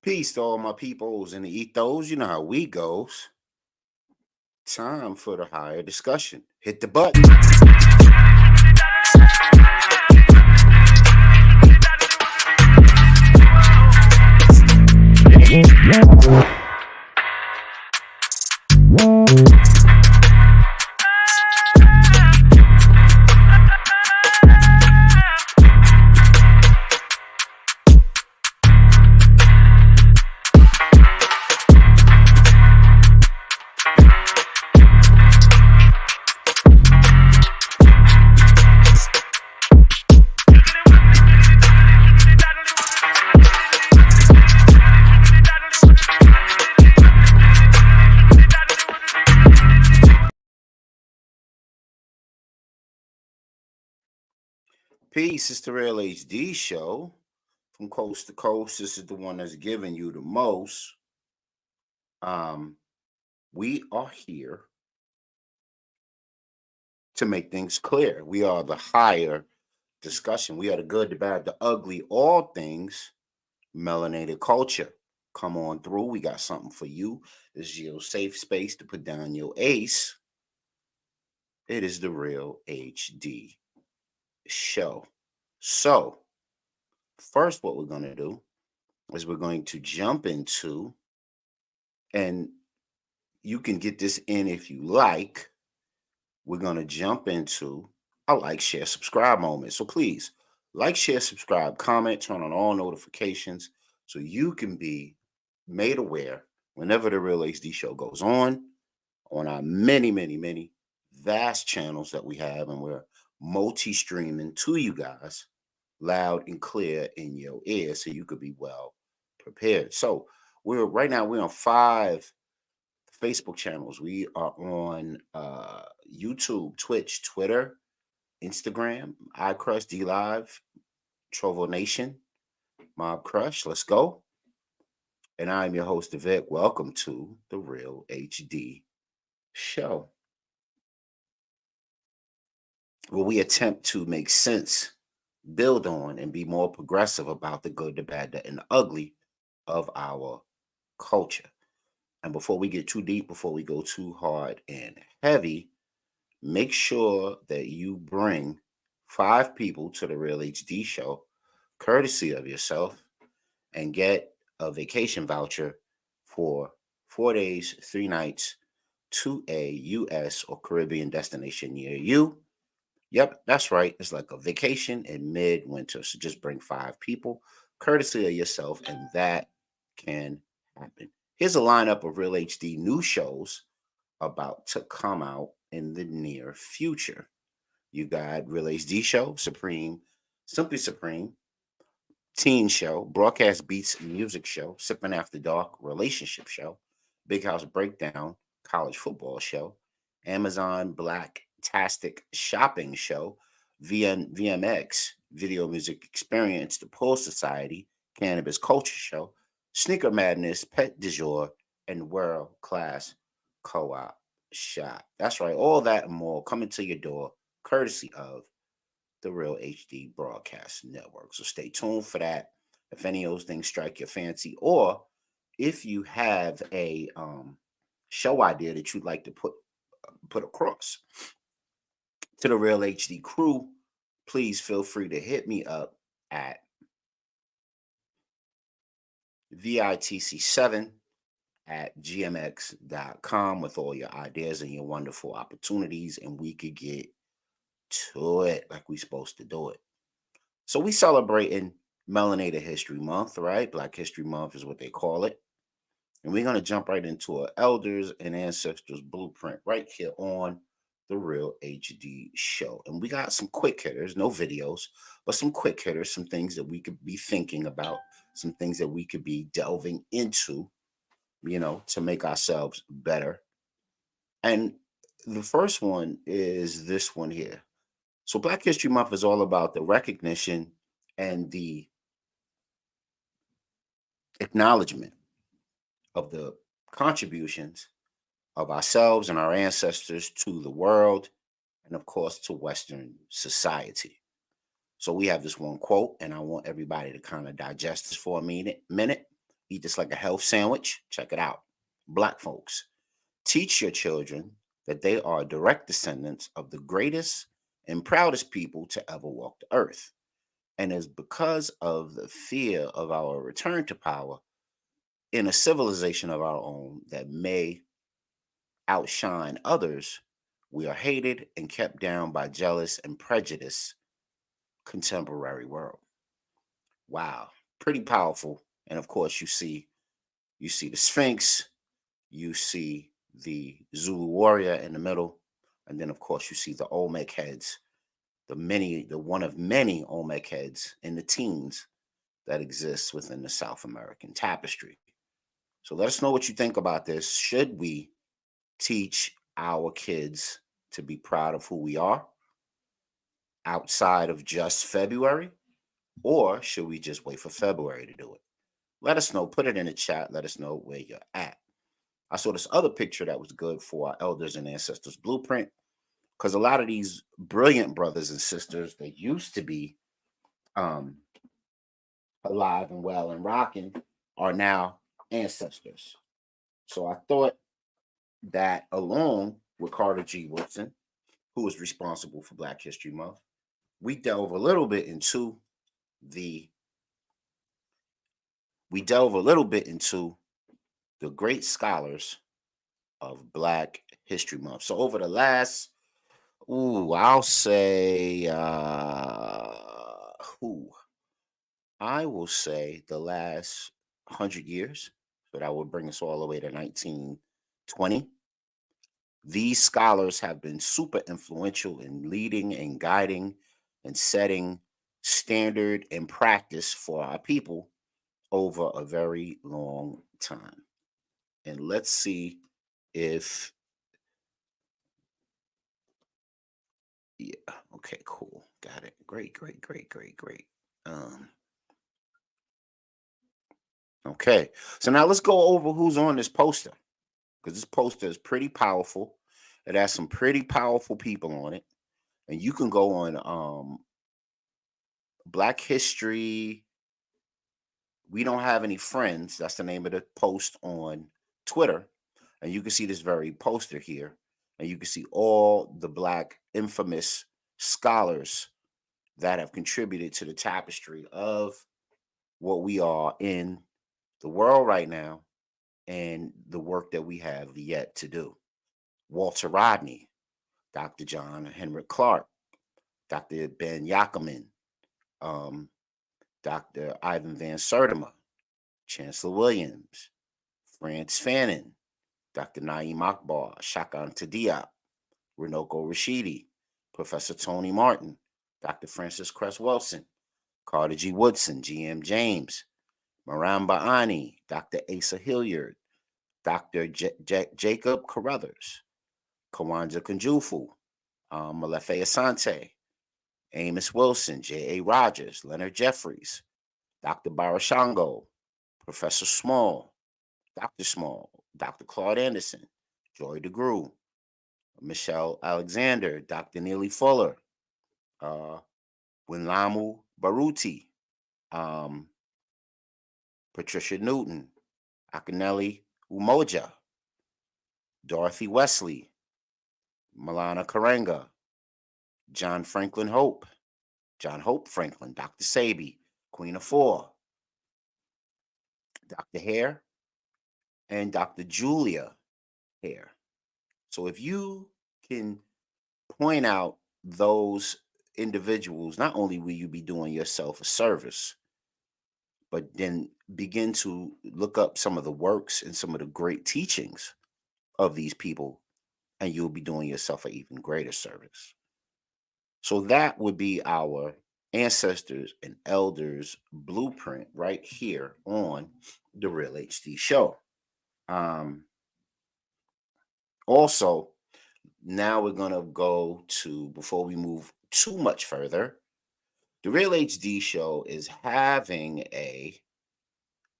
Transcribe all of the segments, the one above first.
Peace to all my peoples and the ethos. You know how we goes. Time for the higher discussion. Hit the button. Peace. It's the Real HD show from coast to coast. This is the one that's giving you the most. Um, we are here to make things clear. We are the higher discussion. We are the good, the bad, the ugly, all things melanated culture. Come on through. We got something for you. This is your safe space to put down your ace. It is the Real HD show. So, first, what we're going to do is we're going to jump into, and you can get this in if you like. We're going to jump into a like, share, subscribe moment. So, please like, share, subscribe, comment, turn on all notifications so you can be made aware whenever the Real HD show goes on our many, many, many vast channels that we have, and we're multi-streaming to you guys loud and clear in your ear so you could be well prepared. So we're on 5 Facebook channels. We are on YouTube, Twitch, Twitter, Instagram, iCrush, D Live, Trovo Nation, Mob Crush. Let's go. And I'm your host, Vic. Welcome to the Real HD show, where we attempt to make sense, build on, and be more progressive about the good, the bad, and the ugly of our culture. And before we get too deep, before we go too hard and heavy, make sure that you bring 5 people to the Real HD show, courtesy of yourself, and get a vacation voucher for 4 days, 3 nights to a U.S. or Caribbean destination near you. Yep, that's right. It's like a vacation in midwinter. So just bring 5 people, courtesy of yourself, and that can happen. Here's a lineup of Real HD new shows about to come out in the near future. You got Real HD Show, Supreme, Simply Supreme, Teen Show, Broadcast Beats Music Show, Sipping After Dark Relationship Show, Big House Breakdown College Football Show, Amazon Black Tastic Shopping Show, VMX Video Music Experience, The Pull Society, Cannabis Culture Show, Sneaker Madness, Pet du Jour, and World Class Co-op Shop. That's right, all that and more coming to your door, courtesy of the Real HD Broadcast Network. So stay tuned for that. If any of those things strike your fancy, or if you have a show idea that you'd like to put across to the Real HD crew, please feel free to hit me up at VITC7 at gmx.com with all your ideas and your wonderful opportunities, and we could get to it like we supposed to do it. So we celebrating Melanated History Month, right? Black History Month is what they call it. And we're going to jump right into our elders and ancestors blueprint right here on the Real HD show. And we got some quick hitters, no videos, but some quick hitters, some things that we could be thinking about, some things that we could be delving into, to make ourselves better. And the first one is this one here. So Black History Month is all about the recognition and the acknowledgement of the contributions of ourselves and our ancestors to the world, and of course to Western society. So we have this one quote, and I want everybody to kind of digest this for a minute. Eat this like a health sandwich. Check it out. Black folks, teach your children that they are direct descendants of the greatest and proudest people to ever walk the earth. And it's because of the fear of our return to power in a civilization of our own that may outshine others, we are hated and kept down by jealous and prejudiced contemporary world. Wow, pretty powerful. And of course, you see the Sphinx, you see the Zulu warrior in the middle, and then of course you see the Olmec heads, the one of many Olmec heads in the teens that exists within the South American tapestry. So let us know what you think about this. Should we teach our kids to be proud of who we are outside of just February? Or should we just wait for February to do it? Let us know. Put it in the chat. Let us know where you're at. I saw this other picture that was good for our elders and ancestors blueprint because a lot of these brilliant brothers and sisters that used to be um, alive and well and rocking are now ancestors. So I thought that along with Carter G. Woodson, who is responsible for Black History Month, we delve a little bit into the we delve a little bit into the great scholars of Black History Month. So over the last, I'll say, who I will say the last 100 years. So that would bring us all the way to 1920. These scholars have been super influential in leading and guiding and setting standard and practice for our people over a very long time. And let's see if, yeah, okay, cool. Got it. Great, great, great, great, great. Um, okay. So now let's go over who's on this poster because this poster is pretty powerful. It has some pretty powerful people on it. And you can go on Black History. We don't have any friends. That's the name of the post on Twitter. And you can see this very poster here. And you can see all the Black infamous scholars that have contributed to the tapestry of what we are in the world right now and the work that we have yet to do. Walter Rodney, Dr. John Henrik Clark, Dr. Ben Yakiman, um, Dr. Ivan Van Sertima, Chancellor Williams, France Fanon, Dr. Naeem Akbar, Shaka Anta Diop, Runoko Rashidi, Professor Tony Martin, Dr. Francis Cress Wilson, Carter G. Woodson, G.M. James, Maramba Ani, Dr. Asa Hilliard, Dr. Jacob Carruthers, Kawanja Kunjufu, Malefe Asante, Amos Wilson, J.A. Rogers, Leonard Jeffries, Dr. Barashango, Professor Small, Dr. Small, Dr. Claude Anderson, Joy DeGruy, Michelle Alexander, Dr. Neely Fuller, uh, Winlamu Baruti, um, Patricia Newton, Akinelli Umoja, Dorothy Wesley, Malana Karenga, John Franklin Hope, John Hope Franklin, Dr. Sabi, Queen of Four, Dr. Hare, and Dr. Julia Hare. So if you can point out those individuals, not only will you be doing yourself a service, but then begin to look up some of the works and some of the great teachings of these people, and you'll be doing yourself an even greater service. So that would be our ancestors and elders blueprint right here on the Real HD show. Also, now we're going to go to, before we move too much further, the Real HD show is having a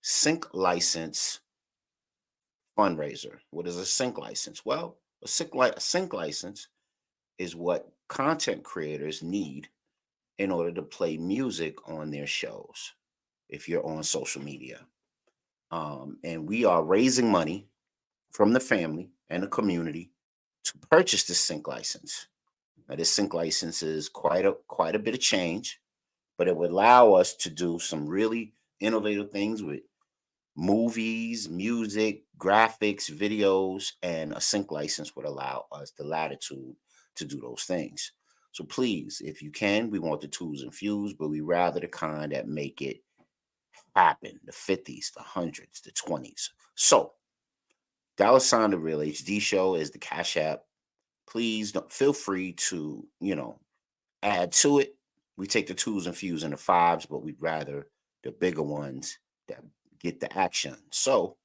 sync license fundraiser. What is a sync license? Well, a sync license is what content creators need in order to play music on their shows if you're on social media. And we are raising money from the family and the community to purchase this sync license. Now, this sync license is quite a bit of change, but it would allow us to do some really innovative things with movies, music, graphics, videos, and a sync license would allow us the latitude to do those things. So please, if you can, we want the twos and fews, but we rather the kind that make it happen, the 50s, the hundreds, the 20s. So $, the Real HD Show is the Cash App. Please don't feel free to, add to it. We take the twos and fews and the fives, but we'd rather the bigger ones that get the action. So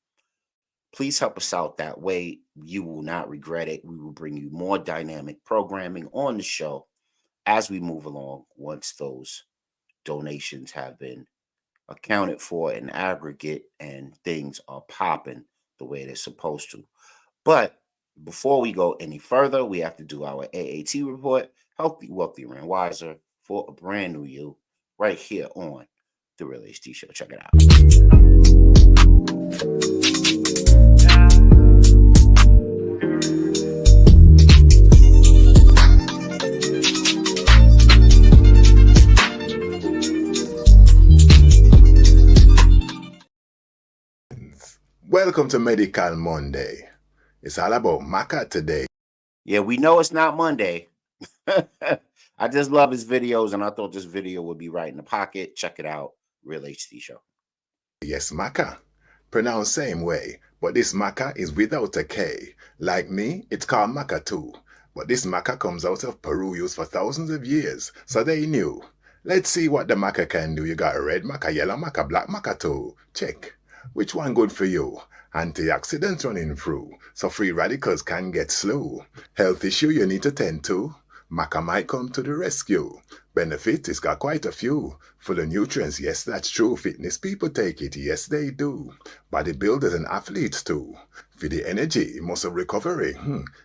please help us out that way. You will not regret it. We will bring you more dynamic programming on the show as we move along once those donations have been accounted for in aggregate and things are popping the way they're supposed to. But before we go any further, we have to do our AAT report, Healthy, Wealthy, and Wiser, for a brand new you right here on The Real HD Show. Check it out. Welcome to Medical Monday. It's all about Maca today. Yeah, we know it's not Monday. I just love his videos, and I thought this video would be right in the pocket. Check it out, Real HD Show. Yes, Maca. Pronounced same way, but this Maca is without a K. Like me, it's called Maca too. But this Maca comes out of Peru, used for thousands of years, so they knew. Let's see what the Maca can do. You got red Maca, yellow Maca, black Maca too. Check. Which one good for you? Antioxidants running through, so free radicals can get slew. Health issue you need to tend to. Maca might come to the rescue. Benefit, it's got quite a few. Full of nutrients, yes, that's true. Fitness people take it, yes, they do. Bodybuilders and athletes too. For the energy, muscle recovery.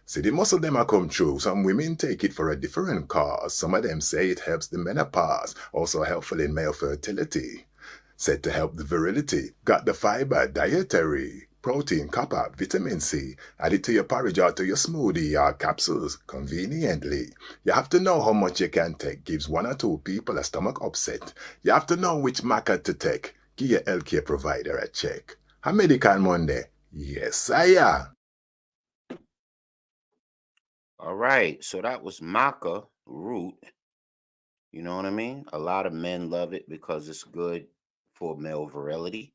See, the muscle them a come true. Some women take it for a different cause. Some of them say it helps the menopause. Also helpful in male fertility. Said to help the virility. Got the fiber, dietary. Protein, copper, vitamin C. Add it to your porridge or to your smoothie or capsules conveniently. You have to know how much you can take. Gives 1 or 2 people a stomach upset. You have to know which Maca to take. Give your healthcare provider a check. A Medical Monday. Yes, sire. All right, so that was maca root. You know what I mean? A lot of men love it because it's good for male virility,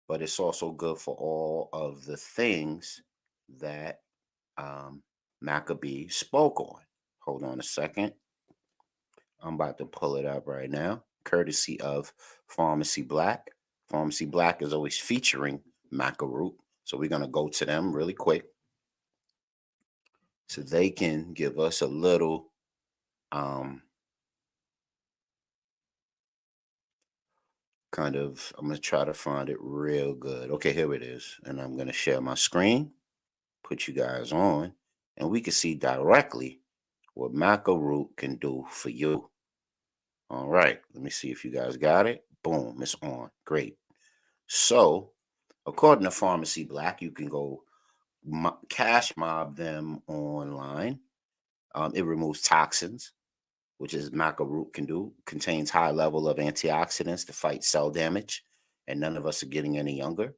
but it's also good for all of the things that Maccabee spoke on. Hold on a second. I'm about to pull it up right now, courtesy of Pharmacy Black. Pharmacy Black is always featuring maca root, so we're going to go to them really quick so they can give us a little kind of, I'm going to try to find it real good. Okay, here it is. And I'm going to share my screen, put you guys on, and we can see directly what maca root can do for you. All right, let me see if you guys got it. Boom, it's on. Great. So, according to Pharmacy Black, you can go cash mob them online. It removes toxins, which is maca root can do. Contains high level of antioxidants to fight cell damage, and none of us are getting any younger.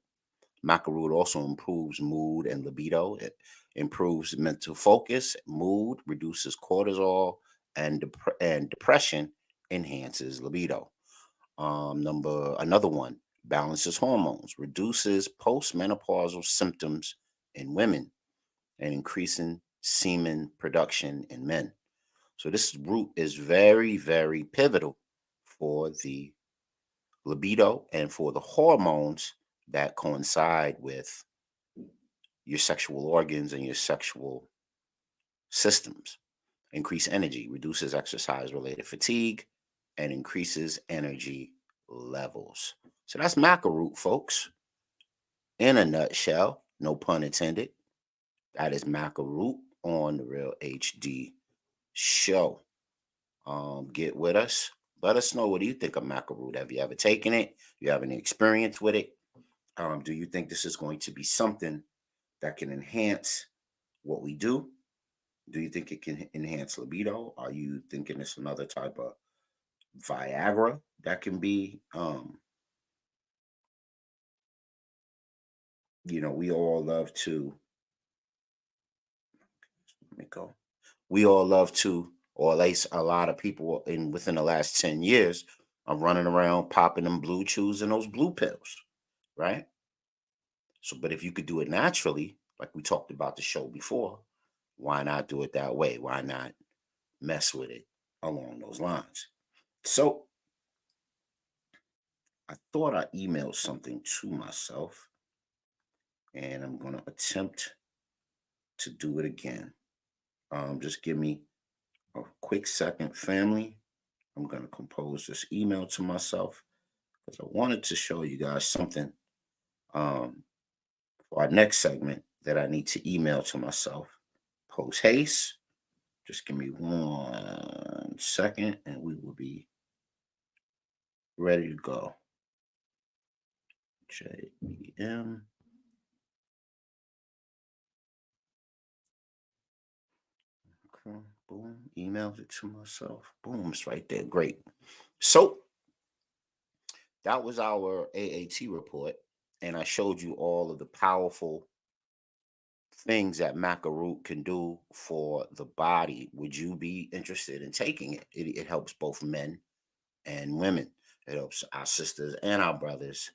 Maca root also improves mood and libido. It improves mental focus, mood, reduces cortisol, and depression enhances libido. Another one, balances hormones, reduces postmenopausal symptoms in women, and increasing semen production in men. So this root is very, very pivotal for the libido and for the hormones that coincide with your sexual organs and your sexual systems. Increase energy, reduces exercise related fatigue, and increases energy levels. So that's maca root, folks. In a nutshell, no pun intended. That is maca root on the Real HD Show. Get with us. Let us know, what do you think of maca root? Have you ever taken it? You have any experience with it? Do you think this is going to be something that can enhance what we do? Do you think it can enhance libido? Are you thinking it's another type of Viagra that can be? We all love to. Let me go. We all love to, or at least a lot of people in within the last 10 years are running around popping them blue chews and those blue pills, right? So, but if you could do it naturally, like we talked about the show before, why not do it that way? Why not mess with it along those lines? So, I thought I emailed something to myself, and I'm going to attempt to do it again. Just give me a quick second, family. I'm going to compose this email to myself because I wanted to show you guys something um, for our next segment that I need to email to myself. Post haste. Just give me 1 second and we will be ready to go. JEM. Okay, boom. Emailed it to myself. Boom, it's right there. Great. So that was our AAT report. And I showed you all of the powerful things that maca root can do for the body. Would you be interested in taking it? It helps both men and women. It helps our sisters and our brothers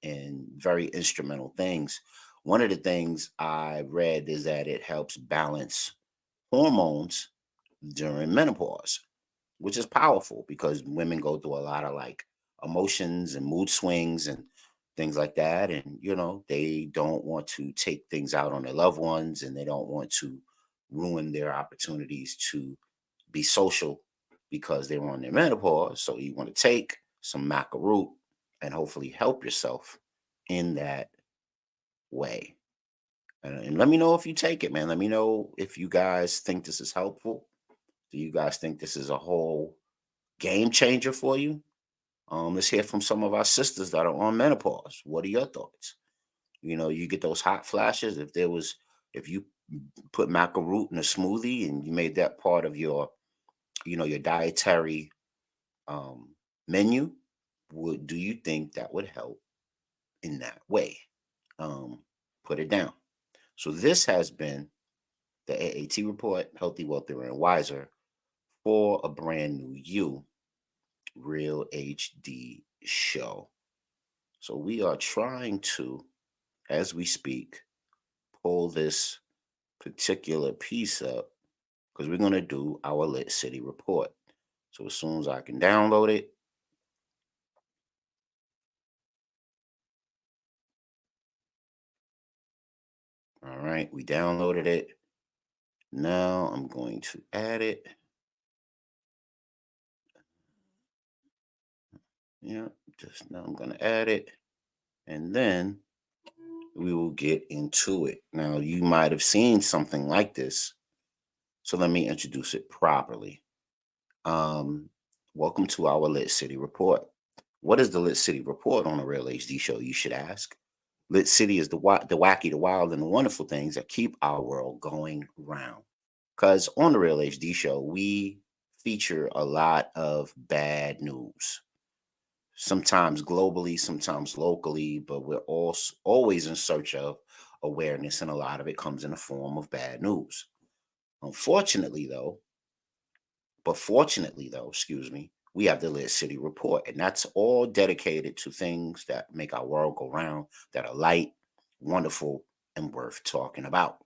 in very instrumental things. One of the things I read is that it helps balance hormones during menopause, which is powerful because women go through a lot of like emotions and mood swings and things like that. And, they don't want to take things out on their loved ones and they don't want to ruin their opportunities to be social because they're on their menopause. So you want to take some maca root and hopefully help yourself in that way. And let me know if you take it, man. Let me know if you guys think this is helpful. Do you guys think this is a whole game changer for you? Let's hear from some of our sisters that are on menopause. What are your thoughts? You get those hot flashes. If you put maca root in a smoothie and you made that part of your dietary um, menu, do you think that would help in that way? Um, put it down. So this has been the AAT report, Healthy, Wealthier, and Wiser for a brand new you, Real HD show. So we are trying to, as we speak, pull this particular piece up because we're going to do our Lit City report. So as soon as I can download it, all right, we downloaded it. Now I'm going to add it. Yeah, just now I'm going to add it. And then we will get into it. Now, you might have seen something like this. So let me introduce it properly. Um, Welcome to our Lit City report. What is the Lit City report on a Real HD show, you should ask? Lit City is the wacky, the wild, and the wonderful things that keep our world going round. Because on the Real HD show, we feature a lot of bad news, sometimes globally, sometimes locally, but we're always in search of awareness, and a lot of it comes in the form of bad news. Unfortunately, though, fortunately, though, excuse me, we have the Lit City Report, and that's all dedicated to things that make our world go round, that are light, wonderful, and worth talking about.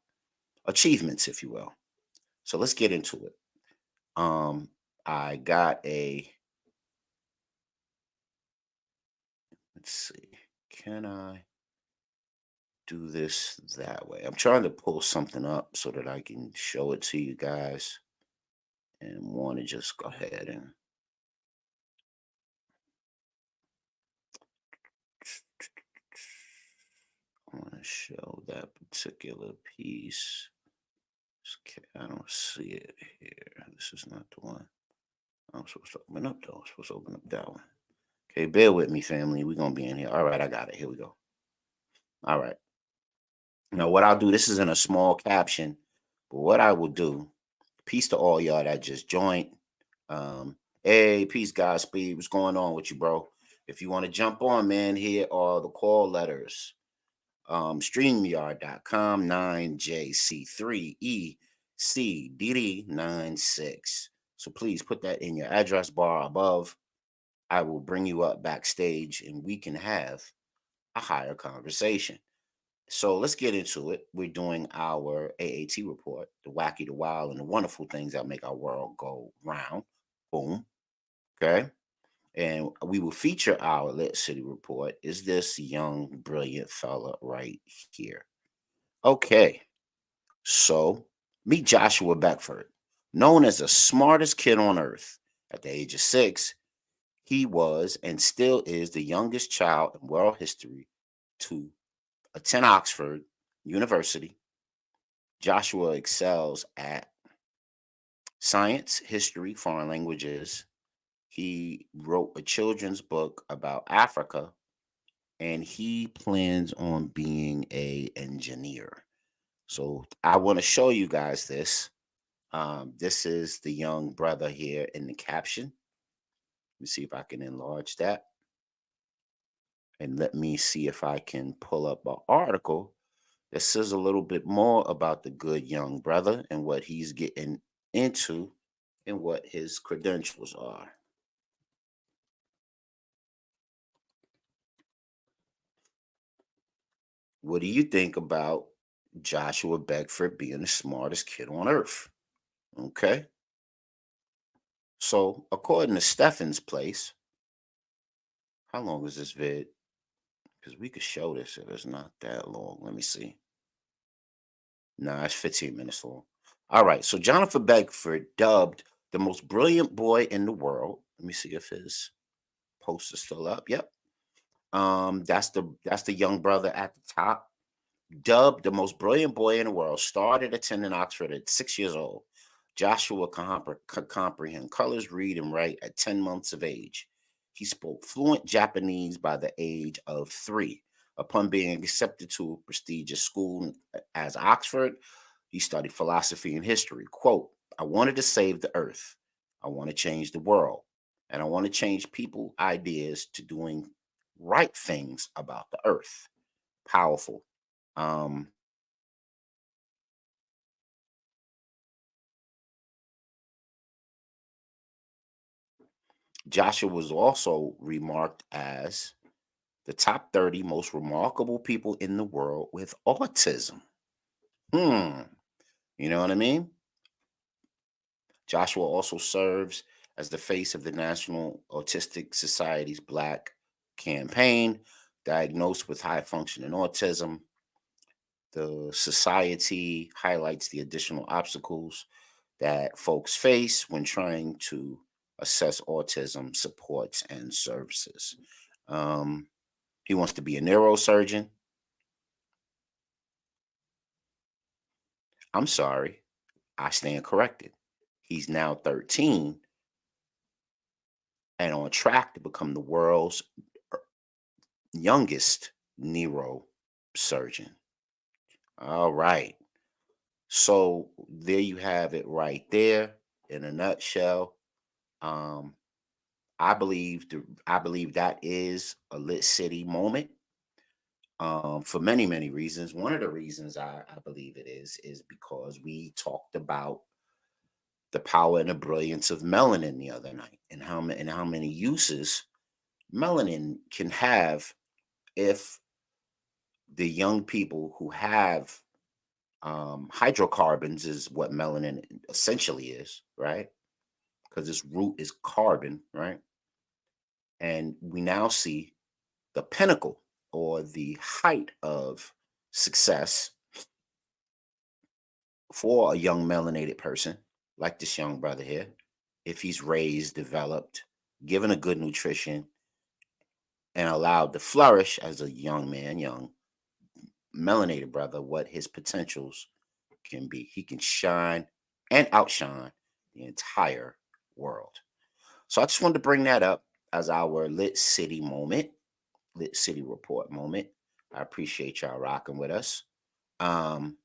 Achievements, if you will. So let's get into it. Um, I got let's see, can I do this that way? I'm trying to pull something up so that I can show it to you guys and want to just go ahead and I want to show that particular piece. Okay, I don't see it here. This is not the one I'm supposed to open up, though. I'm supposed to open up that one. Okay, bear with me, family. We're gonna be in here. All right, I got it. Here we go. All right. Now, what I'll do, this is in a small caption, but what I will do, peace to all y'all that just joined. Hey, peace, Godspeed. What's going on with you, bro? If you want to jump on, man, here are the call letters. StreamYard.com 9JC3ECDD96. So please put that in your address bar above. I will bring you up backstage and we can have a higher conversation. So let's get into it. We're doing our AAT report, the wacky, the wild, and the wonderful things that make our world go round. Boom. Okay. And we will feature our Lit City report. Is this young, brilliant fella right here? Okay. So meet Joshua Beckford, known as the smartest kid on earth. At the age of 6, he was and still is the youngest child in world history to attend Oxford University. Joshua excels at science, history, foreign languages. He wrote a children's book about Africa, and he plans on being a engineer. So I want to show you guys this. This is the young brother here in the caption. Let me see if I can enlarge that. And let me see if I can pull up an article that says a little bit more about the good young brother and what he's getting into and what his credentials are. What do you think about Joshua Beckford being the smartest kid on earth? Okay. So, according to Stefan's Place, how long is this vid? Because we could show this if it's not that long. Let me see. Nah, it's 15 minutes long. All right. So, Jonathan Beckford, dubbed the most brilliant boy in the world. Let me see if his post is still up. Yep. That's the young brother at the top. Dubbed the most brilliant boy in the world, started attending Oxford at 6 years old. Joshua could comprehend colors, read, and write at 10 months of age. He spoke fluent Japanese by the age of 3. Upon being accepted to a prestigious school as Oxford, he studied philosophy and history. Quote, I wanted to save the earth. I want to change the world. And I want to change people ideas to doing right things about the earth. Powerful. Um, Joshua was also remarked as the top 30 most remarkable people in the world with autism. Hmm. You know what I mean? Joshua also serves as the face of the National Autistic Society's Black campaign, diagnosed with high functioning autism. The society highlights the additional obstacles that folks face when trying to assess autism supports and services. Um, he wants to be a neurosurgeon. I'm sorry, I stand corrected. He's now 13 and on track to become the world's youngest neurosurgeon. All right. So there you have it right there in a nutshell. Um, I believe that is a lit city moment. For many, many reasons. One of the reasons I believe it is because we talked about the power and the brilliance of melanin the other night, and how many uses melanin can have if the young people who have hydrocarbons is what melanin essentially is, right? Because its root is carbon, right? And we now see the pinnacle or the height of success for a young melanated person like this young brother here, if he's raised, developed, given a good nutrition, and allowed to flourish as a young man, young melanated brother, what his potentials can be. He can shine and outshine the entire world. So I just wanted to bring that up. as our Lit City moment, Lit City report moment. I appreciate y'all rocking with us. Um,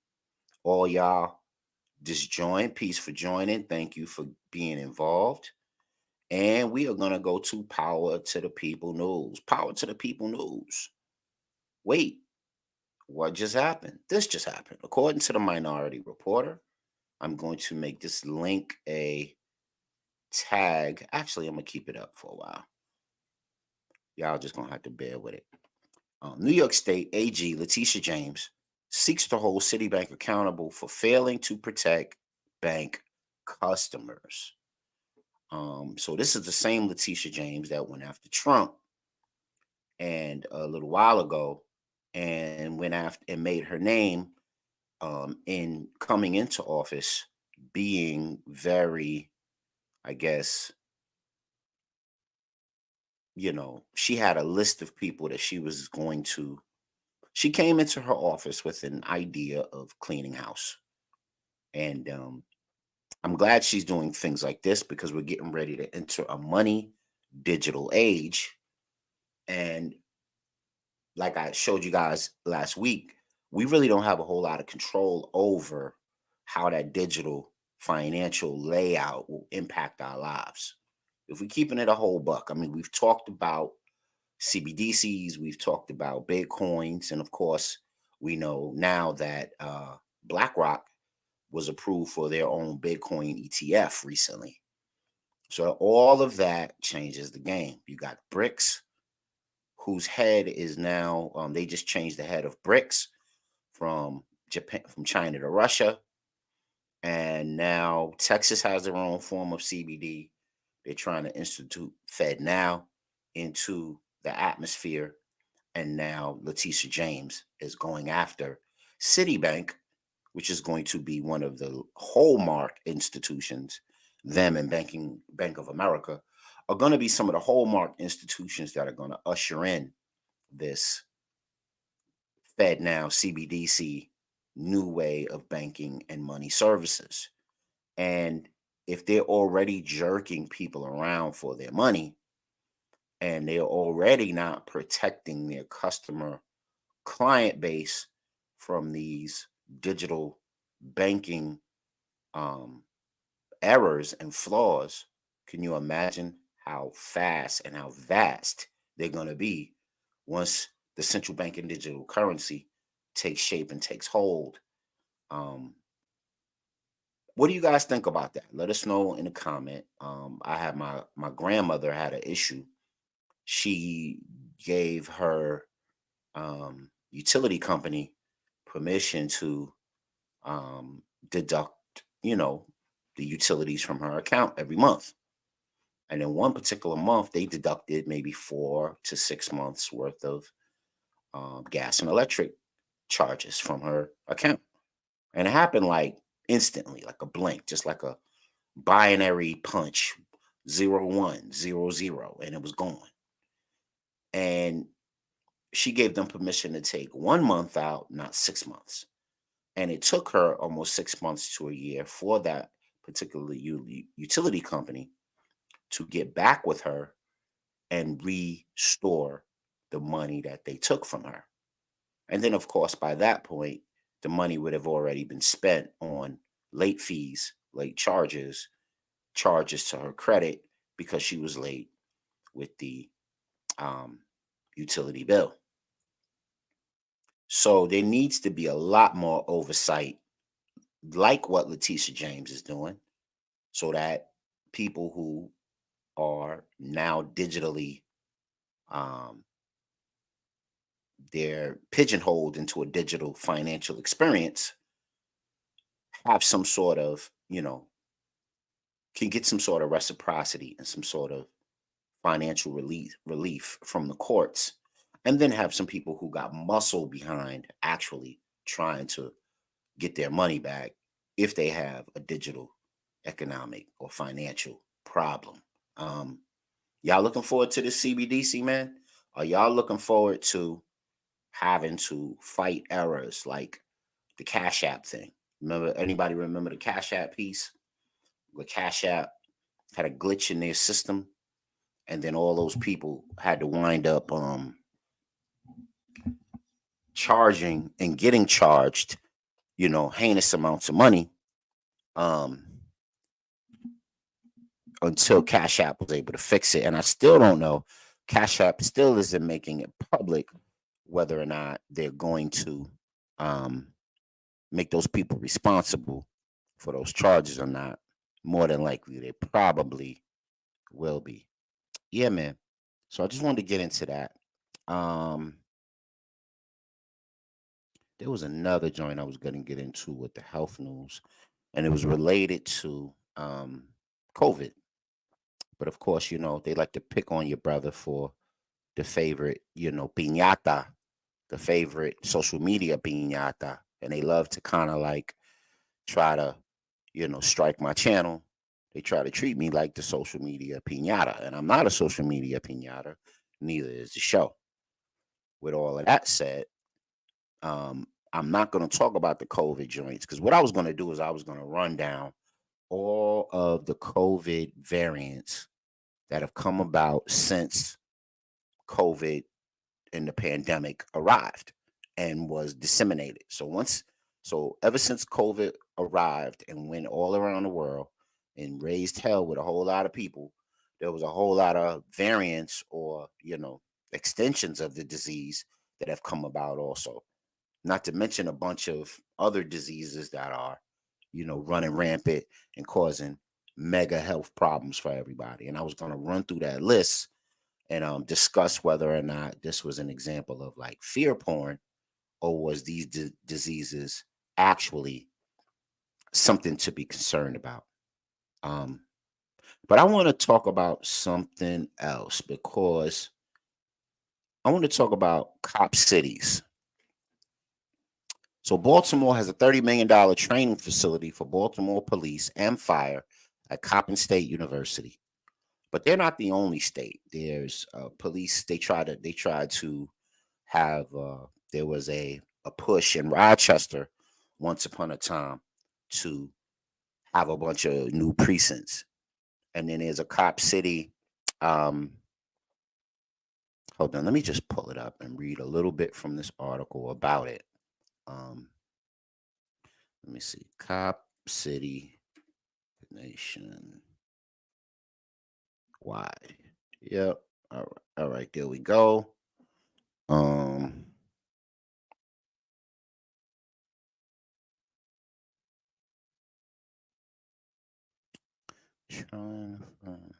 all y'all just join. Peace for joining. Thank you for being involved. And we are gonna go to Power to the People news. Power to the People news. Wait, what just happened? This just happened. According to the Minority Reporter, I'm going to make this link a tag. Actually, I'm gonna keep it up for a while. Y'all just gonna have to bear with it. New York State AG Letitia James seeks to hold Citibank accountable for failing to protect bank customers. So this is the same Letitia James that went after Trump and a little while ago, and went after and made her name in coming into office, being very, I guess, she had a list of people that she was going to. She came into her office with an idea of cleaning house, and I'm glad she's doing things like this because we're getting ready to enter a money digital age. And like I showed you guys last week, we really don't have a whole lot of control over how that digital financial layout will impact our lives. If we're keeping it a whole buck, I mean, we've talked about CBDCs, we've talked about Bitcoins, and of course, we know now that BlackRock was approved for their own Bitcoin ETF recently. So all of that changes the game. You got BRICS, whose head is now they just changed the head of BRICS from China to Russia, and now Texas has their own form of CBD. They're trying to institute Fed now into the atmosphere, and now Letitia James is going after Citibank, which is going to be one of the hallmark institutions. Them and Bank of America are going to be some of the hallmark institutions that are going to usher in this Fed now CBDC new way of banking and money services. And if they're already jerking people around for their money and they're already not protecting their customer client base from these digital banking um, errors and flaws, can you imagine how fast and how vast they're going to be once the central bank and digital currency takes shape and takes hold? Um, what do you guys think about that? Let us know in a comment. I had my grandmother had an issue. She gave her utility company permission to deduct, the utilities from her account every month. And in one particular month, they deducted maybe 4 to 6 months worth of gas and electric charges from her account. And it happened like instantly, like a blink, just like a binary punch, 0100, and it was gone. And she gave them permission to take 1 month out, not 6 months. And it took her almost 6 months to a year for that particular utility company to get back with her and restore the money that they took from her. And then, of course, by that point, the money would have already been spent on late fees, late charges to her credit because she was late with the um, utility bill. So there needs to be a lot more oversight, like what Letitia James is doing, so that people who are now digitally um, they're pigeonholed into a digital financial experience have some sort of, can get some sort of reciprocity and some sort of financial relief from the courts, and then have some people who got muscle behind actually trying to get their money back if they have a digital economic or financial problem. Um, y'all looking forward to the CBDC, man? Are y'all looking forward to having to fight errors like the Cash App thing? Anybody remember the Cash App piece? The Cash App had a glitch in their system and then all those people had to wind up charging and getting charged, heinous amounts of money, um, until Cash App was able to fix it. And I still don't know. Cash App still isn't making it public whether or not they're going to um, make those people responsible for those charges or not. More than likely, they probably will be. Yeah, man. So I just wanted to get into that. Um, there was another joint I was going to get into with the health news, and it was related to COVID. But of course, they like to pick on your brother for the favorite, piñata, the favorite social media piñata. And they love to kind of like try to, strike my channel. They try to treat me like the social media piñata. And I'm not a social media piñata, neither is the show. With all of that said, I'm not going to talk about the COVID joints because what I was going to do is I was going to run down all of the COVID variants that have come about since COVID and the pandemic arrived and was disseminated. So ever since COVID arrived and went all around the world and raised hell with a whole lot of people, there was a whole lot of variants or, extensions of the disease that have come about also. Not to mention a bunch of other diseases that are, running rampant and causing mega health problems for everybody. And I was going to run through that list and discuss whether or not this was an example of like fear porn or was these diseases actually something to be concerned about. Um, but I want to talk about something else because I want to talk about cop cities. So Baltimore has a $30 million training facility for Baltimore police and fire at Coppin State University. But they're not the only state. There's police. They tried to have. There was a push in Rochester once upon a time to have a bunch of new precincts, and then there's a cop city. Um, Hold on, let me just pull it up and read a little bit from this article about it. Um, Let me see. Cop city nation wide. Yep. All right. All right. There we go. Um. Trying to find-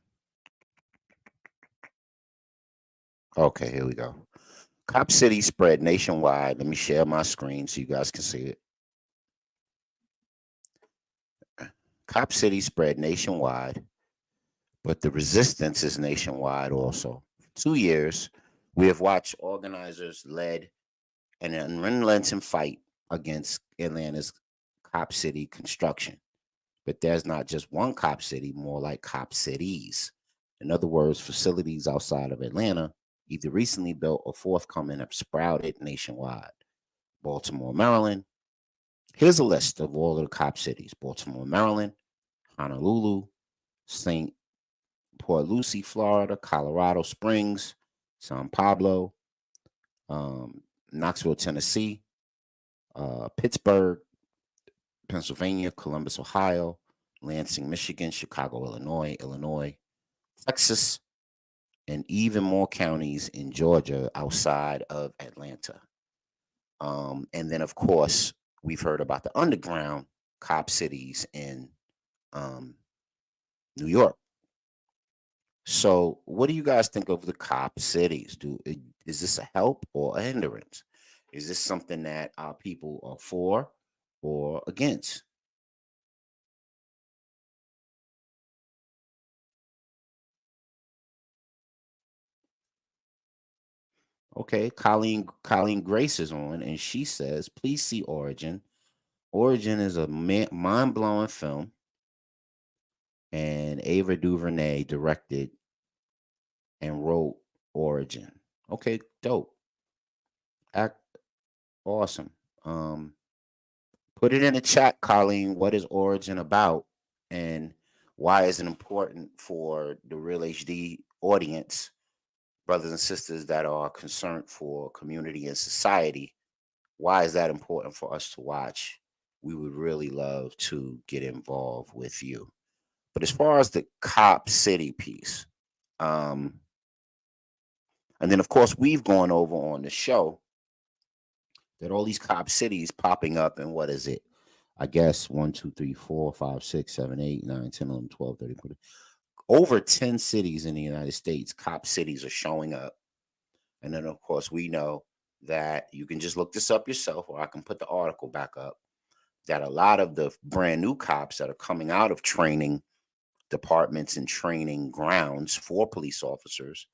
Okay. Here we go. Cop city spread nationwide. Let me share my screen so you guys can see it. Cop city spread nationwide, but the resistance is nationwide also. For 2 years, we have watched organizers led an unrelenting fight against Atlanta's cop city construction. But there's not just one cop city, more like cop cities. In other words, facilities outside of Atlanta, either recently built or forthcoming, have sprouted nationwide. Baltimore, Maryland. Here's a list of all of the cop cities: Baltimore, Maryland, Honolulu, St. Port Lucie, Florida, Colorado Springs, San Pablo, Knoxville, Tennessee, Pittsburgh, Pennsylvania, Columbus, Ohio, Lansing, Michigan, Chicago, Illinois, Texas, and even more counties in Georgia outside of Atlanta. And then, of course, we've heard about the underground cop cities in um, New York. So, what do you guys think of the cop cities? Is this a help or a hindrance? Is this something that our people are for or against? Okay, Colleen Grace is on, and she says, "Please see Origin. Origin is a mind blowing film, and Ava DuVernay directed and wrote Origin. Okay, dope, act awesome. Um, Put it in the chat, Colleen. What is Origin about, and why is it important for the Real HD audience, brothers and sisters that are concerned for community and society, why is that important for us to watch? We would really love to get involved with you. But as far as the Cop City piece, um, and then of course we've gone over on the show that all these cop cities popping up, and what is it? I guess 1, 2, 3, 4, 5, 6, 7, 8, 9, 10, 11, 12, 13, 14. Over 10 cities in the United States, cop cities are showing up. And then, of course, we know that you can just look this up yourself, or I can put the article back up, that a lot of the brand new cops that are coming out of training departments and training grounds for police officers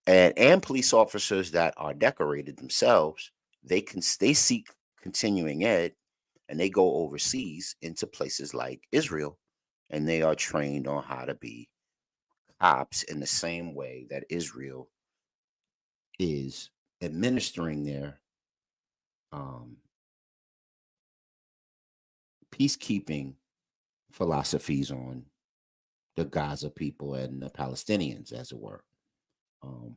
and police officers that are decorated themselves, they seek continuing ed and they go overseas into places like Israel, and they are trained on how to be cops in the same way that Israel is administering their um, peacekeeping philosophies on the Gaza people and the Palestinians, as it were. Um,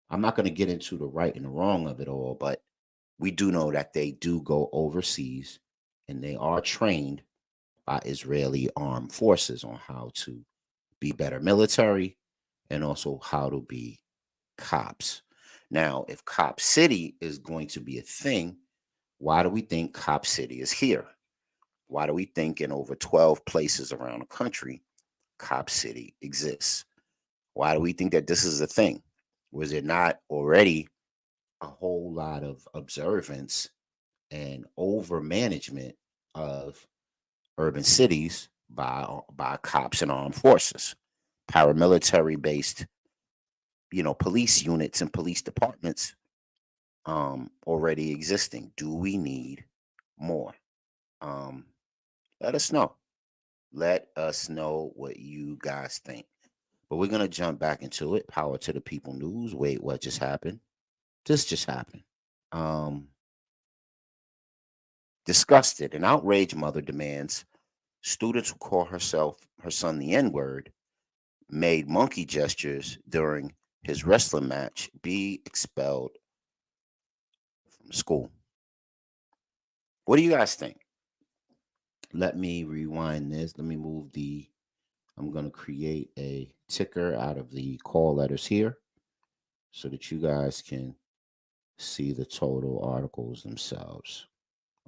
I'm not going to get into the right and the wrong of it all, but we do know that they do go overseas and they are trained by Israeli armed forces on how to be better military and also how to be cops. Now, if Cop City is going to be a thing, why do we think Cop City is here? Why do we think in over 12 places around the country, Cop City exists? Why do we think that this is a thing? Was it not already a whole lot of observance and over management of urban cities by cops and armed forces, paramilitary based, police units and police departments already existing? Do we need more? Um, let us know. Let us know what you guys think. But we're gonna jump back into it. Power to the people news. Wait, what just happened? This just happened. Um, Disgusted, an outraged mother demands students who call her son the N-word made monkey gestures during his wrestling match be expelled from school. What do you guys think? Let me rewind this. Let me move I'm going to create a ticker out of the call letters here so that you guys can see the total articles themselves.